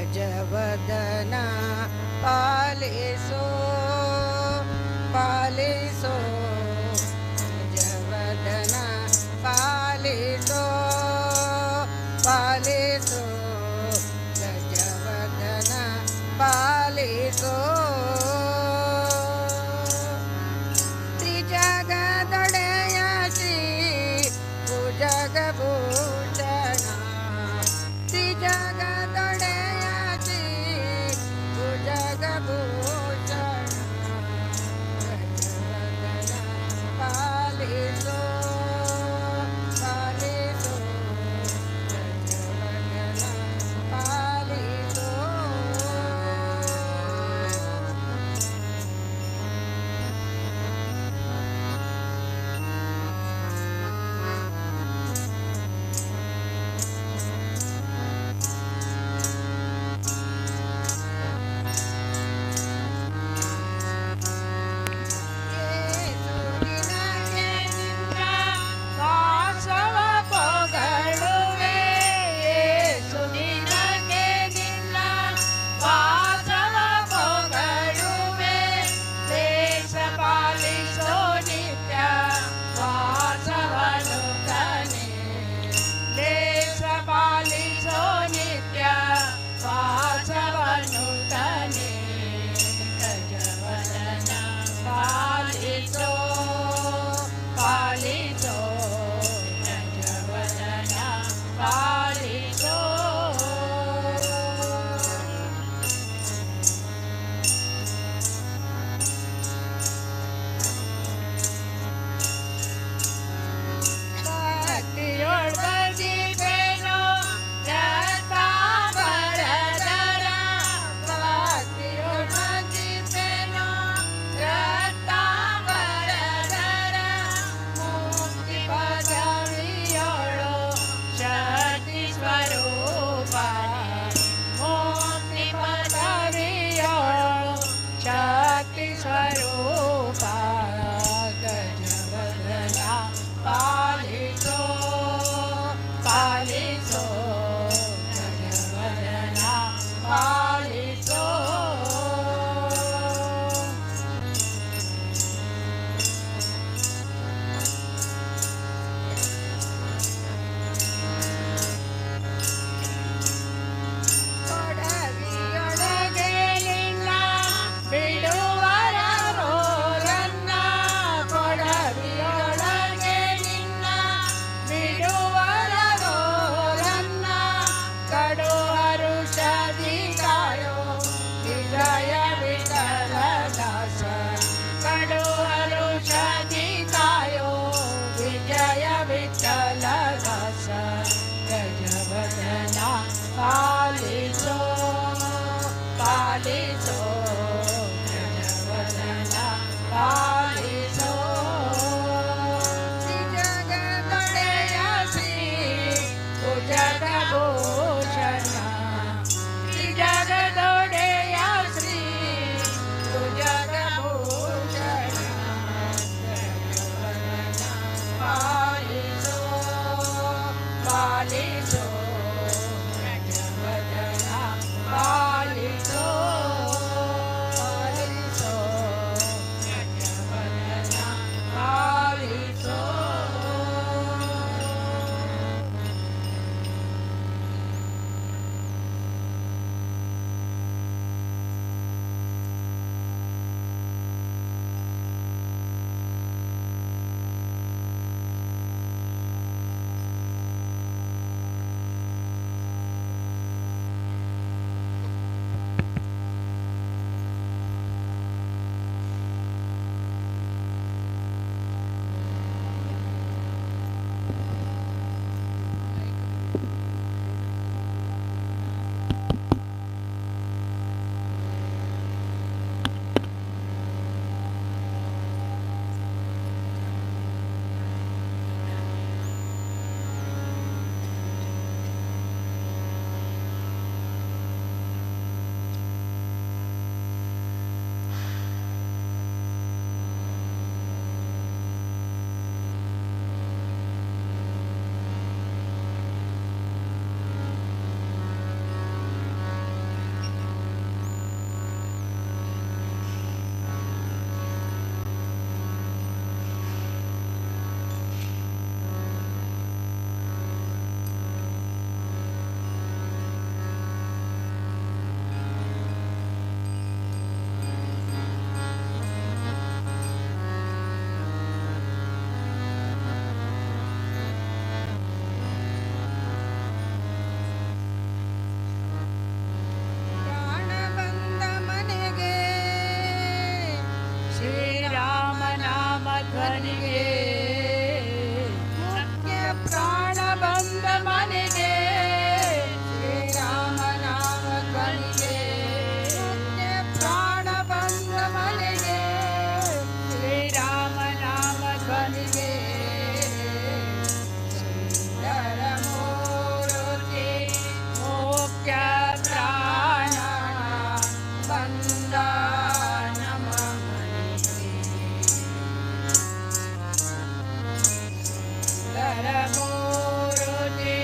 ಗಜವದನ ಪಾಲಿಸೋ ಪಾಲಿಸೋ ಗಜವದನ ಪಾಲಿಸೋ ಪಾಲಿಸೋ ಗಜವದನ ಪಾಲಿಸೋ ತ್ರಿಜಗದೊಡೆಯ ಶ್ರೀ ಭುಜಗಭೂಷಣ ತ್ರಿಜಗದೊಡೆಯ ಶ್ರೀ ಭುಜಗಭೂಷಣ ಗಜವದನ ಪಾಲಿಸೋ ಪಾಲಿಸೋ ಗಜವದನ ಪಾಲಿಸೋ ವಾಸವ ಪೊಗಳುವೆ ಸುದಿನಕ್ಕೆ ನಿನ್ನ ವಾಸವ ಪೊಗಳುವೆ ದೇಶ ಪಾಲಿಸೋ ನಿತ್ಯ ವಾಸವನು ಕನೆ ದೇಶ ಪಾಲಿಸೋ ನಿತ್ಯ ವಾಸವನು ಕನೆ ಗಜವದನ ಪಾಲಿಸೋ ಪಾಲಿಸೋ ಗಜವದನ ಪಾಲಿಸೋ ಭಕ್ತಿಯೊಳಗಿಪೇನೋ ರತ್ನಾಭರಣಧರ ಭಕ್ತಿಯೊಳಗಿಪೇನೋ ರತ್ನಾಭರಣಧರ ಮುಕ್ತಿ ಪದವಿಯೊಳು ಶಕ್ತಿ ಸ್ವರೂಪ ಮುಕ್ತಿ ಪದವಿಯೊಳು ಶಕ್ತಿ ಸ್ವರೂಪ ಗಜವದನ ಪಾಲಿಸೋ ಪಾಲಿಸೋ ಗಜವದನ ಪಾಲಿಸೋ ಕೊಡವಿಯೊಳಗೆ ನಿನ್ನ ಬಿಡುವರ ರೋರನ್ನ ಕೊಡವಿಯೊಳಗೆ ನಿನ್ನ ಬಿಡುವರ ರೋರನ್ನ ಕಡು ಹರುಷದಿ ಕಾಯೋ ವಿಜಯ ವಿಠಲ ದಾಸ ಕಡು ಹರುಷದಿ ಕಾಯೋ ವಿಜಯ ವಿಠಲ ದಾಸ ಗಜವದನ ಪಾಲಿಸೋ ಪಾಲಿಸೋ ಗಜವದನ ಪಾಲಿಸೋ ತ್ರಿಜಗದೊಡೆಯ ಶ್ರೀ ಭುಜಗಭೂಷಣ ತ್ರಿಜಗದೊಡೆಯ ಶ್ರೀ ಭುಜಗಭೂಷಣ ಗಜವದನ ಪಾಲಿಸೋ ಪಾಲಿಸೋ ಗಜವದನ ಪಾಲಿಸೋ ಪಾಲಿಸೋ ಗಜವದನ ಪಾಲಿಸೋ ಧ್ವನಿಗೆ ಮುಖ್ಯ ಪ್ರಾಣ ಬಂದ ಮನೆಗೆ ಶ್ರೀರಾಮ ನಾಮ ಧ್ವನಿಗೆ ಮುಖ್ಯ ಪ್ರಾಣ ಬಂದ ಮನೆಗೆ ಶ್ರೀರಾಮ ನಾಮ ಧ್ವನಿಗೆ ಸುಂದರ ಮೂರುತಿ ಮುಖ್ಯ ಪ್ರಾಣ ಬಂದ ನಮ್ಮ ಮನೆಗೆ ಸುಂದರ ಮೂರುತಿ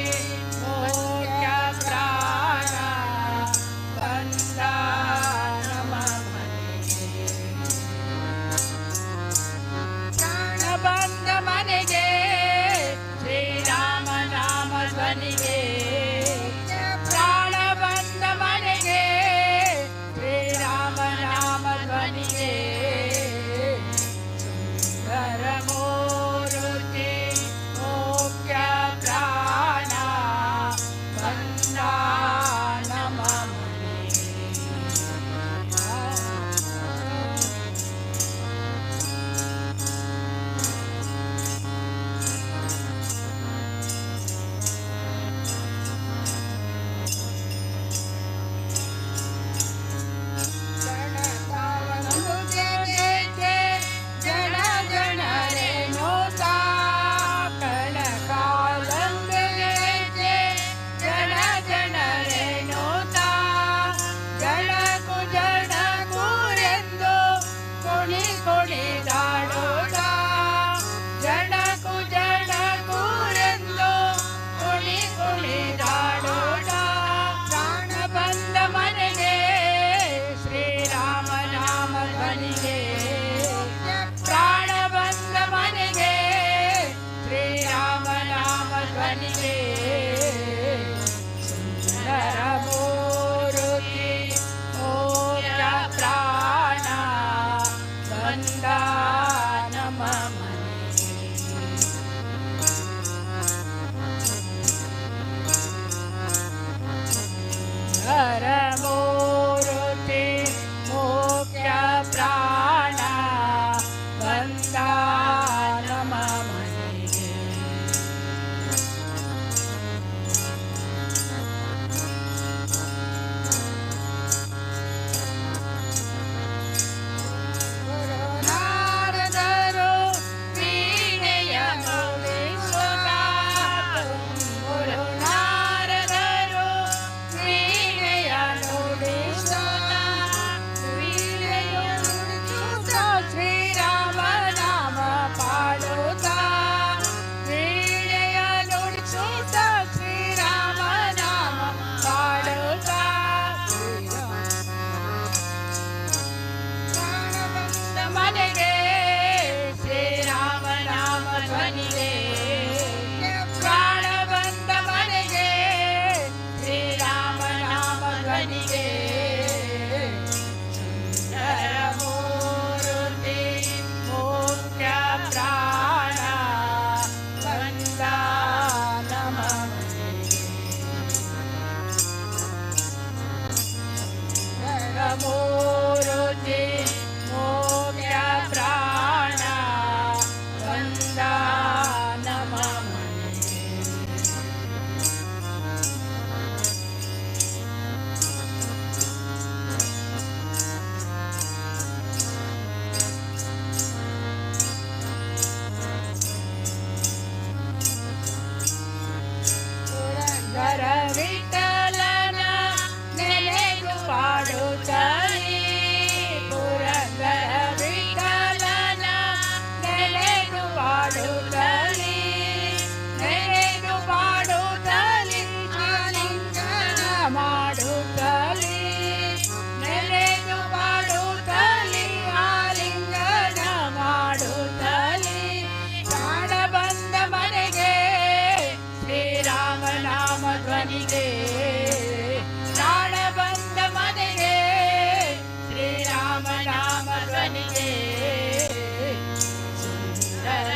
ಮುಖ್ಯ ಪ್ರಾಣ ಬಂದ ನಮ್ಮ ಮನೆಗೆ ಪ್ರಾಣ ಬಂದ ಮನೆಗೆ ಶ್ರೀರಾಮ ನಾಮ ಧ್ವನಿಗೆ ಪ್ರಾಣ ಬಂದ ಮನೆಗೆ ಶ್ರೀರಾಮ ನಾಮ ಧ್ವನಿಗೆ ಸುಂದರ ಮೂರುತಿ ಮುಖ್ಯ ಪ್ರಾಣ ಬಂದ ನಮ್ಮ ಮನೆಗೆ ಗಣತಾವನದು ಜಯ ಜಯ ಜನ ಜನರೇ ನೋತಾ ಕಣಕಾಲಂದು ಜಯ ಜಯ ಜನ ಜನರೇ ನೋತಾ ಜನಕು ಜನಕೂರೆಂದು ಕುಣಿ ಕುಣಿದಾಡೋದ ಜನಕು ಜನಕೂರೆಂದು ಕುಣಿ ಕುಣಿದಾಡೋದ ಪ್ರಾಣ ಬಂದ ಮನೆಗೆ ಶ್ರೀರಾಮ ನಾಮ ಧ್ವನಿಗೆ ಪ್ರಾಣ ಬಂದ ಮನೆಗೆ ಶ್ರೀರಾಮ ನಾಮ ಧ್ವನಿಗೆ ಸುಂದರ ಮೂರುತಿ ಮೋರ ಪ್ರಾಣ ಬಂದ ನಮ್ಮ ಮನೆಗೆ ಹರ ಮೂರುತಿ ಮುಖ್ಯ ಪ್ರಾಣ ಬಂದ ನಮ್ಮ ಮನೆಗೆ ನಾರದರು ವೀಣೆಯ ನುಡಿಸುತ್ತಾ ನಾರದರು ವೀಣೆಯ ನುಡಿಸುತ್ತಾ ವೀಣೆಯ ನುಡಿಸುತ್ತಾ ಶ್ರೀರಾಮ ನಾಮ ಪಾಡುತ್ತಾ ವೀಣೆಯ ನುಡಿಸುತ್ತಾ ಶ್ರೀರಾಮ ನಾಮ ಪಾಡುತ್ತಾ ಪ್ರಾಣ ಬಂದ ಮನೆಗೆ ಶ್ರೀರಾಮ ನಾಮ ಧ್ವನಿಗೆ ಪ್ರಾಣ ಬಂದ ಮನೆಗೆ ಶ್ರೀರಾಮ ನಾಮ ಧ್ವನಿಗೆ ಸುಂದರ ಮೂರುತಿ ಮುಖ್ಯ ಪ್ರಾಣ ಬಂದ ನಮ್ಮ ಮನೆಗೆ ಸುಂದರ ಮೂರುತಿ ಮುಖ್ಯ ಪ್ರಾಣ ಬಂದ ನಮ್ಮ ಮನೆಗೆ ಪುರಂದರ ವಿಠಲನ ನೆನೆದು ಪಾಡುತ್ತಲೇ ಪುರಂದರ ವಿಠಲನ ನೆನೆದು ಪಾಡುತ್ತಲೇ ನೆನೆದು ಪಾಡುತ್ತಲೇ ಆಲಿಂಗನ ಮಾಡುತ್ತಲೇ ನೆನೆದು ಪಾಡುತ್ತಲೇ ಆಲಿಂಗನ ಮಾಡುತ್ತಲೇ ಪ್ರಾಣ ಬಂದ ಮನೆಗೆ ಶ್ರೀರಾಮ ನಾಮ ಧ್ವನಿಗೆ ಪ್ರಾಣ ಬಂದ ಮನೆಗೆ ಶ್ರೀರಾಮ ನಾಮ ಧ್ವನಿಗೆ ಸುಂದರ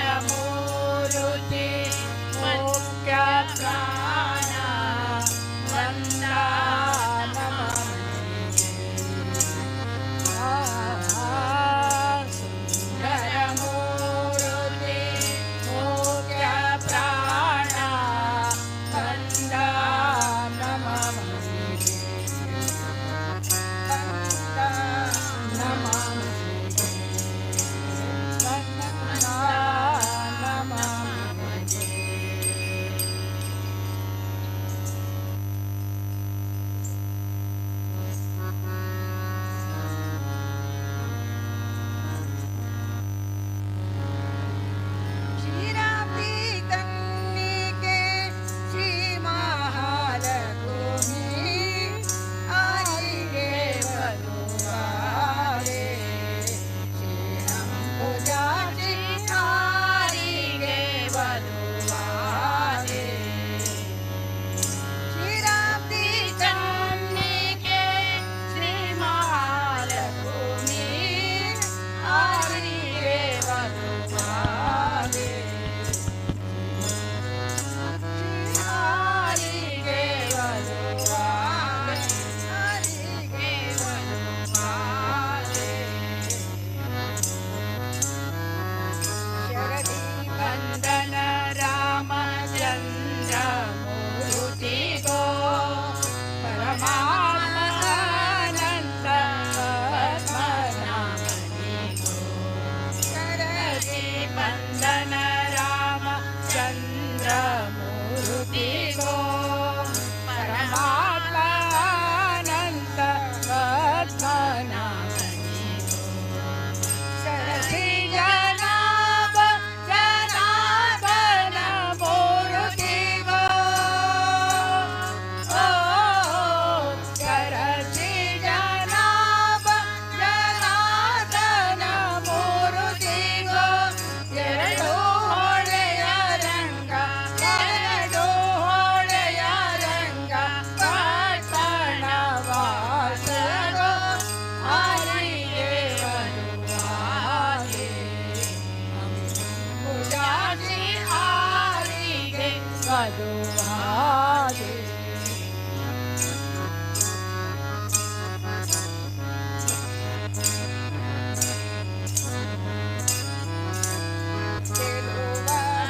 वधुहादे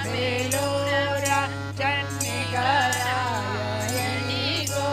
बेलोरा चन्निगरायणी गो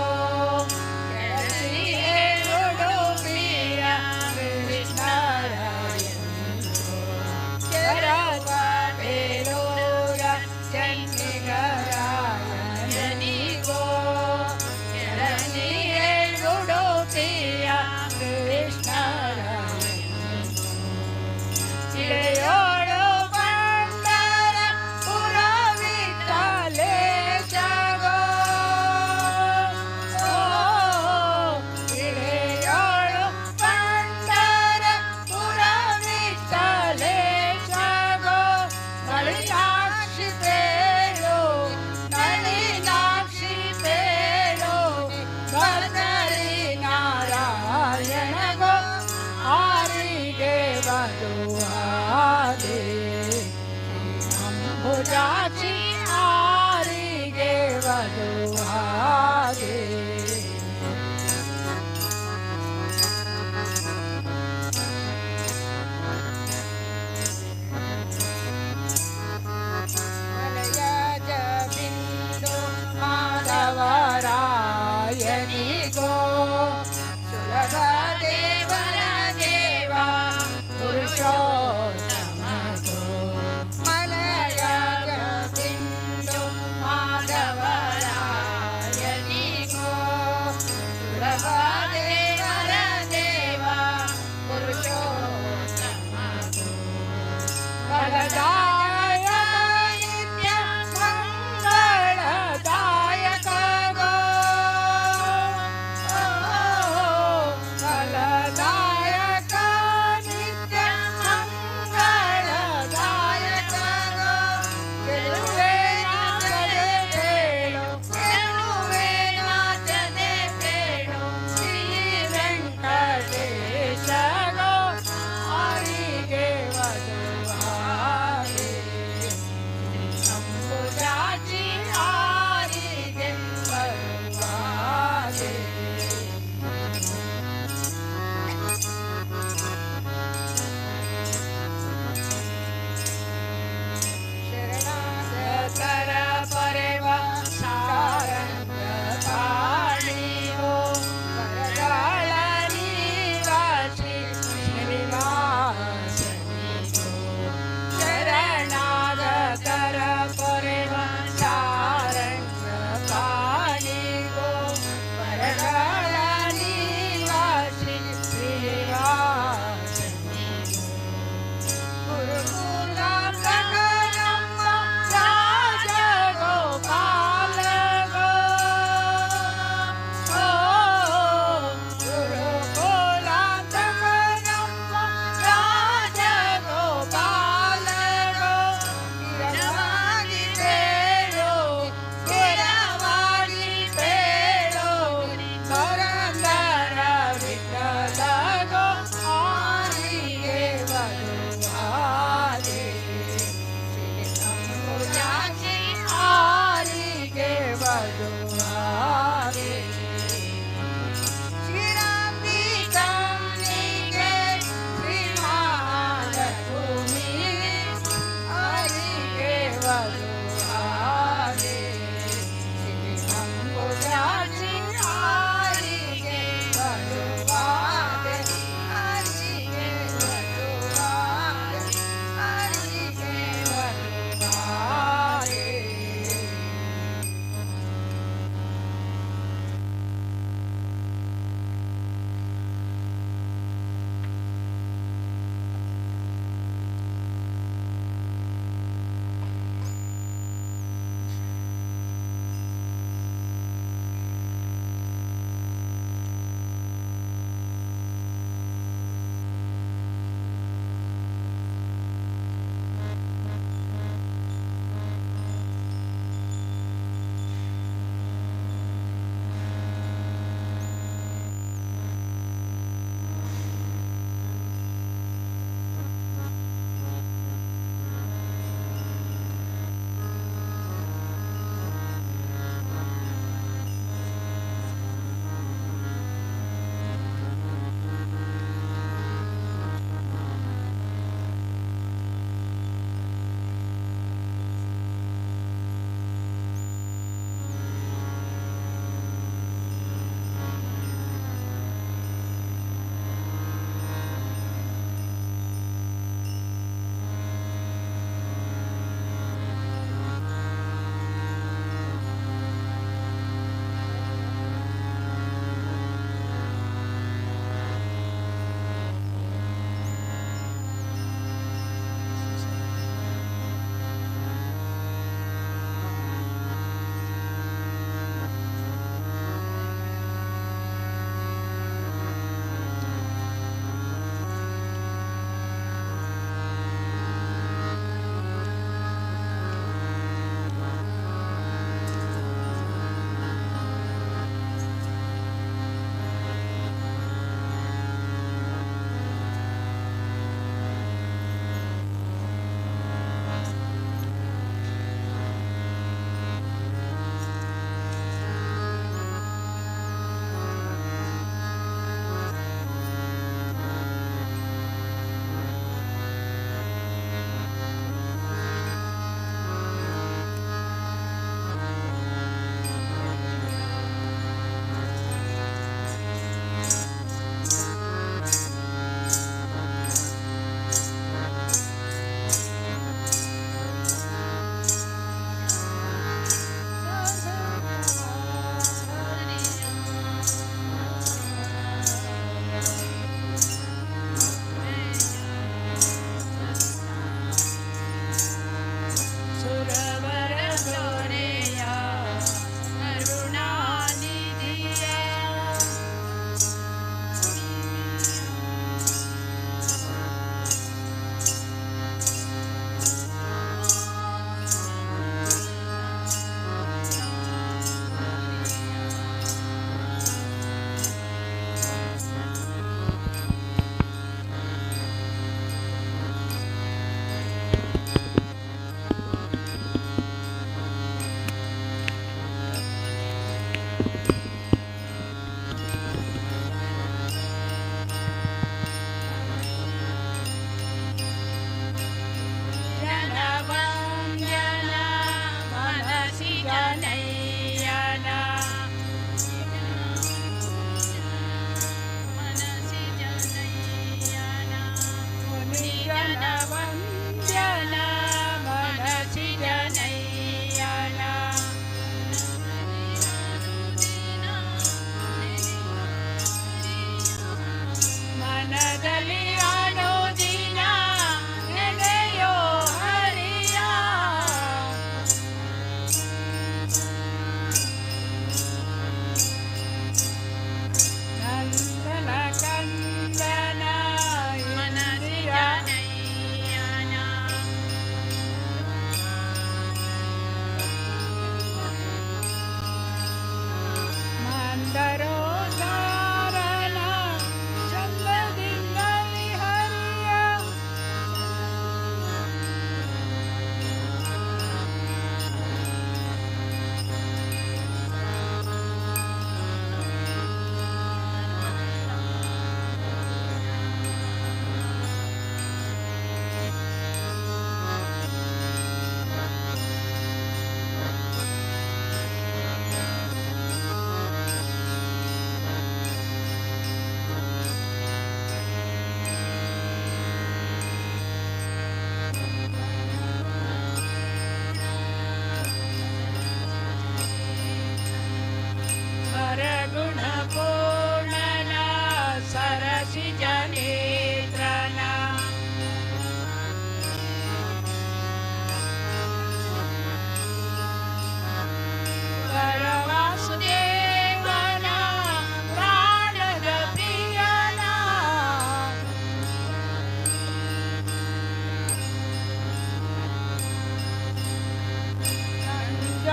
अंबुजाची आरिगे वधुहादे मलयाज बिंदु माधवरायणी गो सुलभ देवर देवा पुरुषोत्तम गो मलयाज बिंदु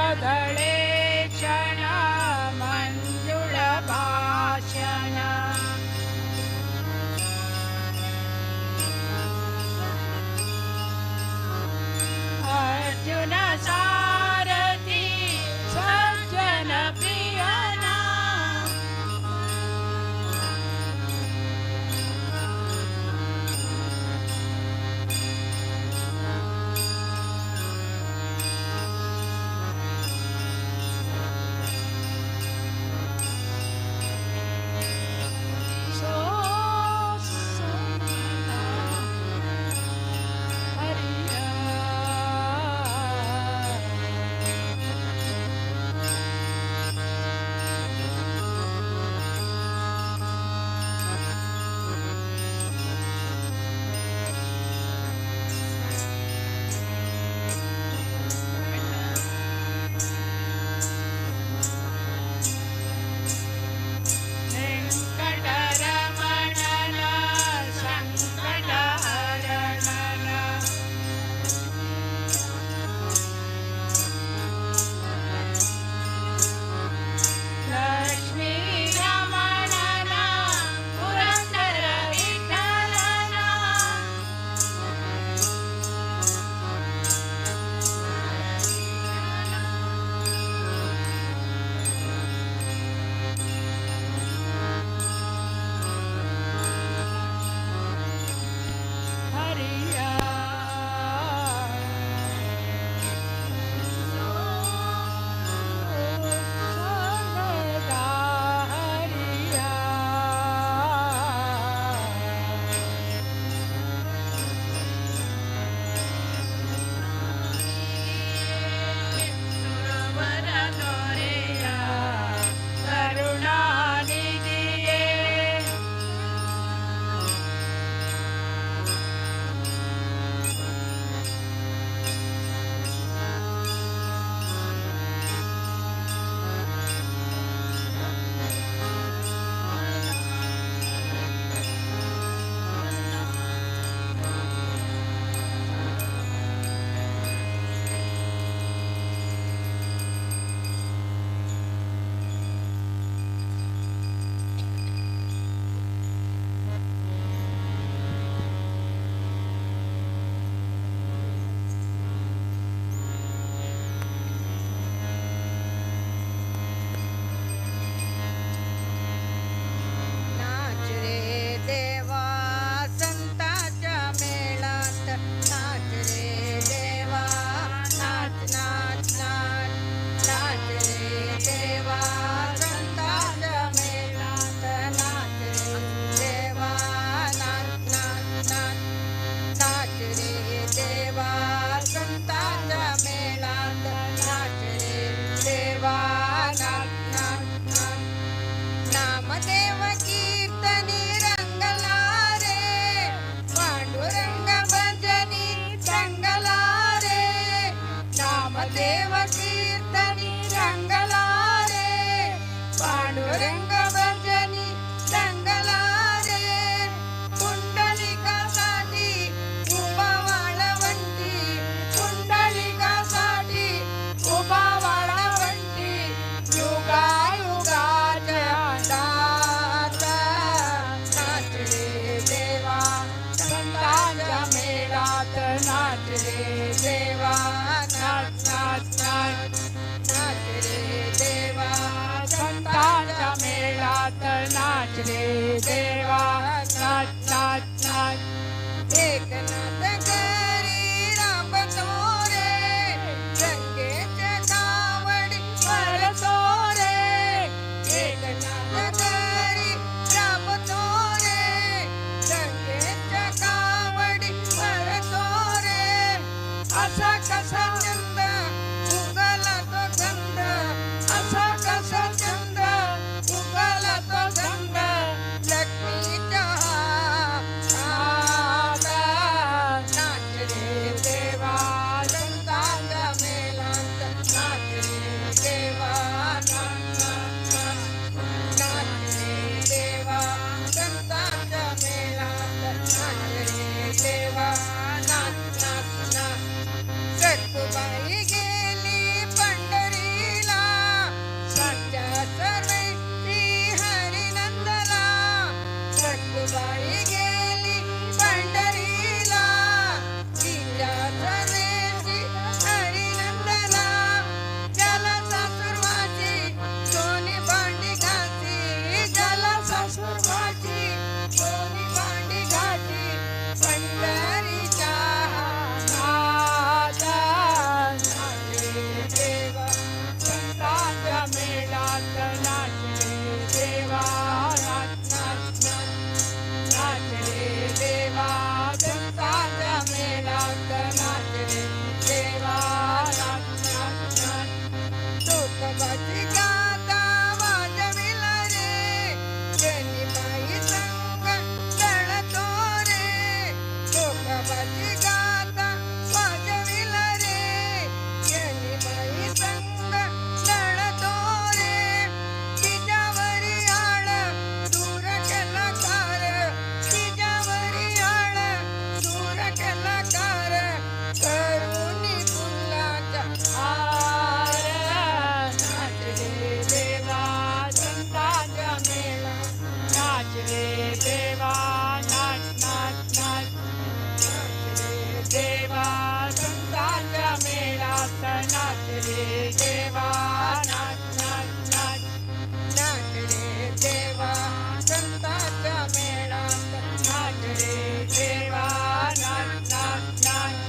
सुरधळे क्षण मंजुळ भाषण अर्जुन सारथी सज्जन प्रियना बाई रे देवा नाच नाच नाच नाच रे देवा संतांच्या मेळात नाच रे देवा नाच नाच नाच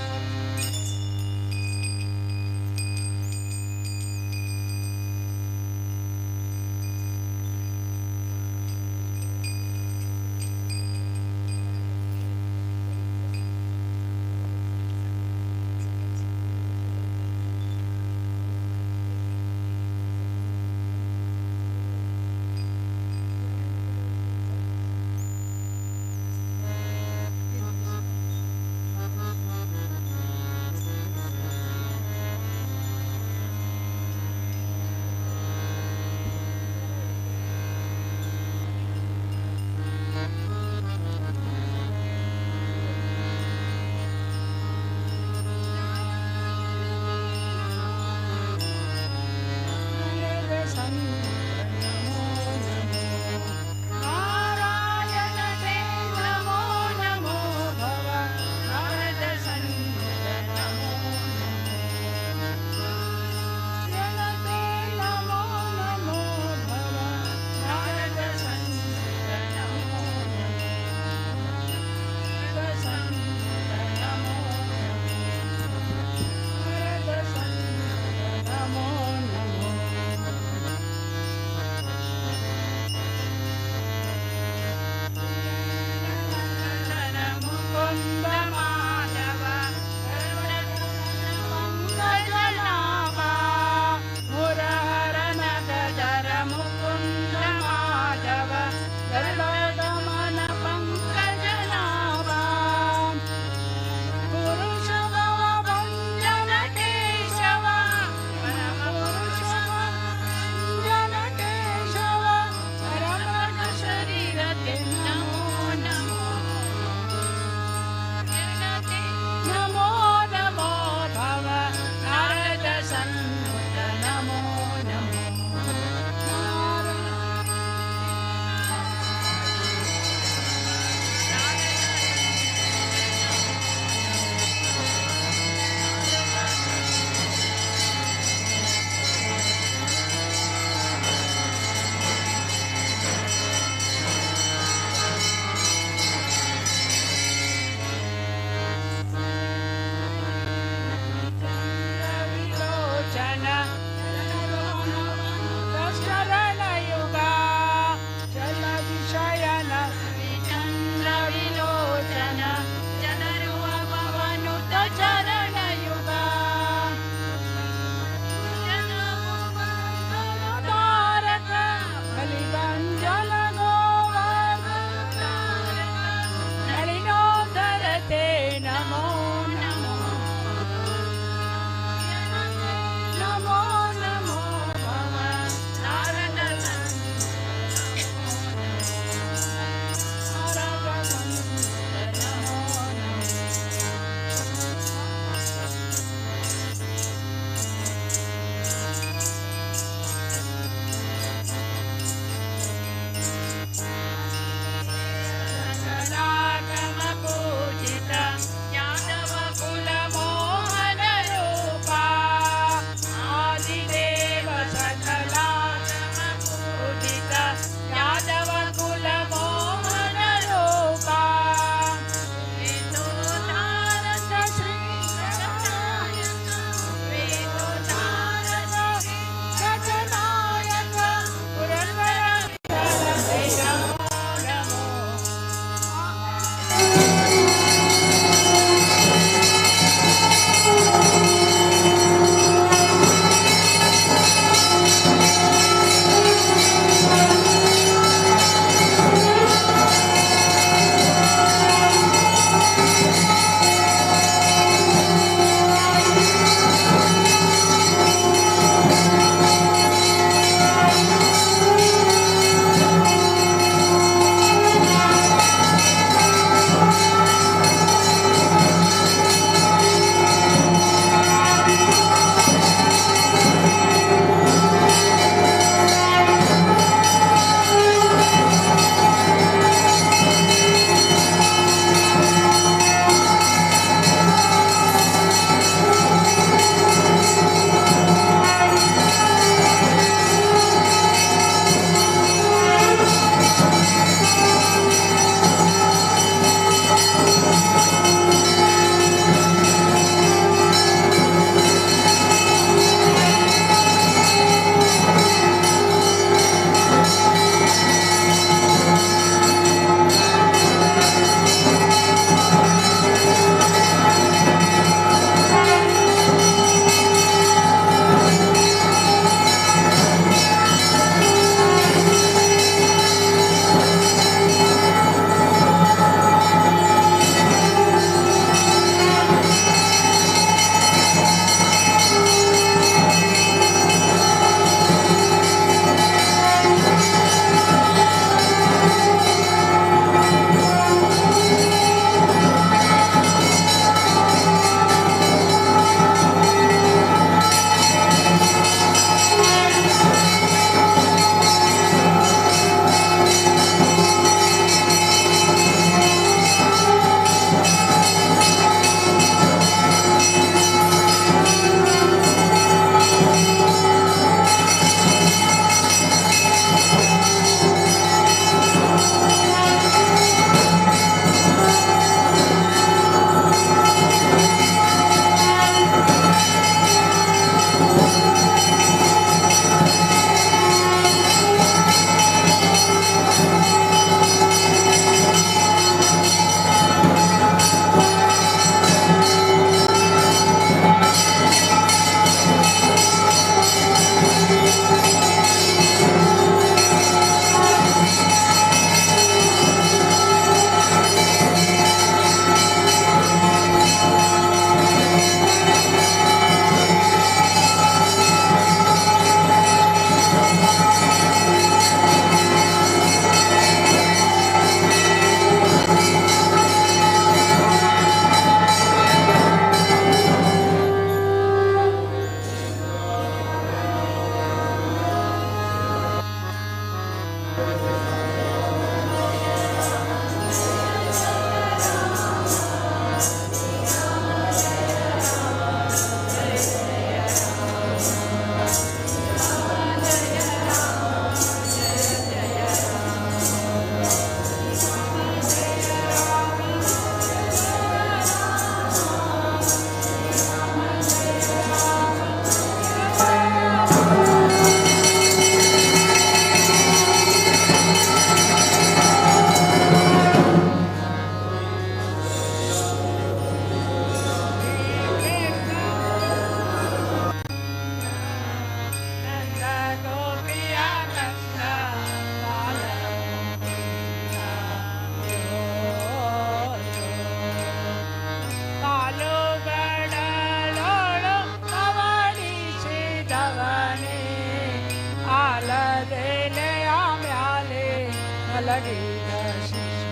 ಮಾಡಿದ ಶಿಶುರ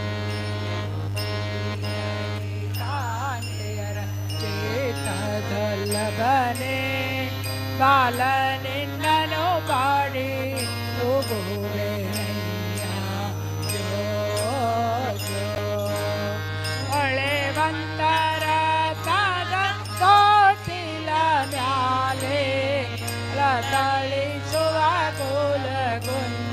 ಚೇತದಲ್ಲಬನೆ ಬಾಲ ನಿನ್ನನು ಪಾಡಿ ಹೋಗುವೆನಯ್ಯ ಜೋ ಜೋ ಹೊಳೆವಂತರ ಪಾದ ತೋಟಿಲ ಮ್ಯಾಲೆ ತಳಿಸುವ ಕುಲಗುಂದ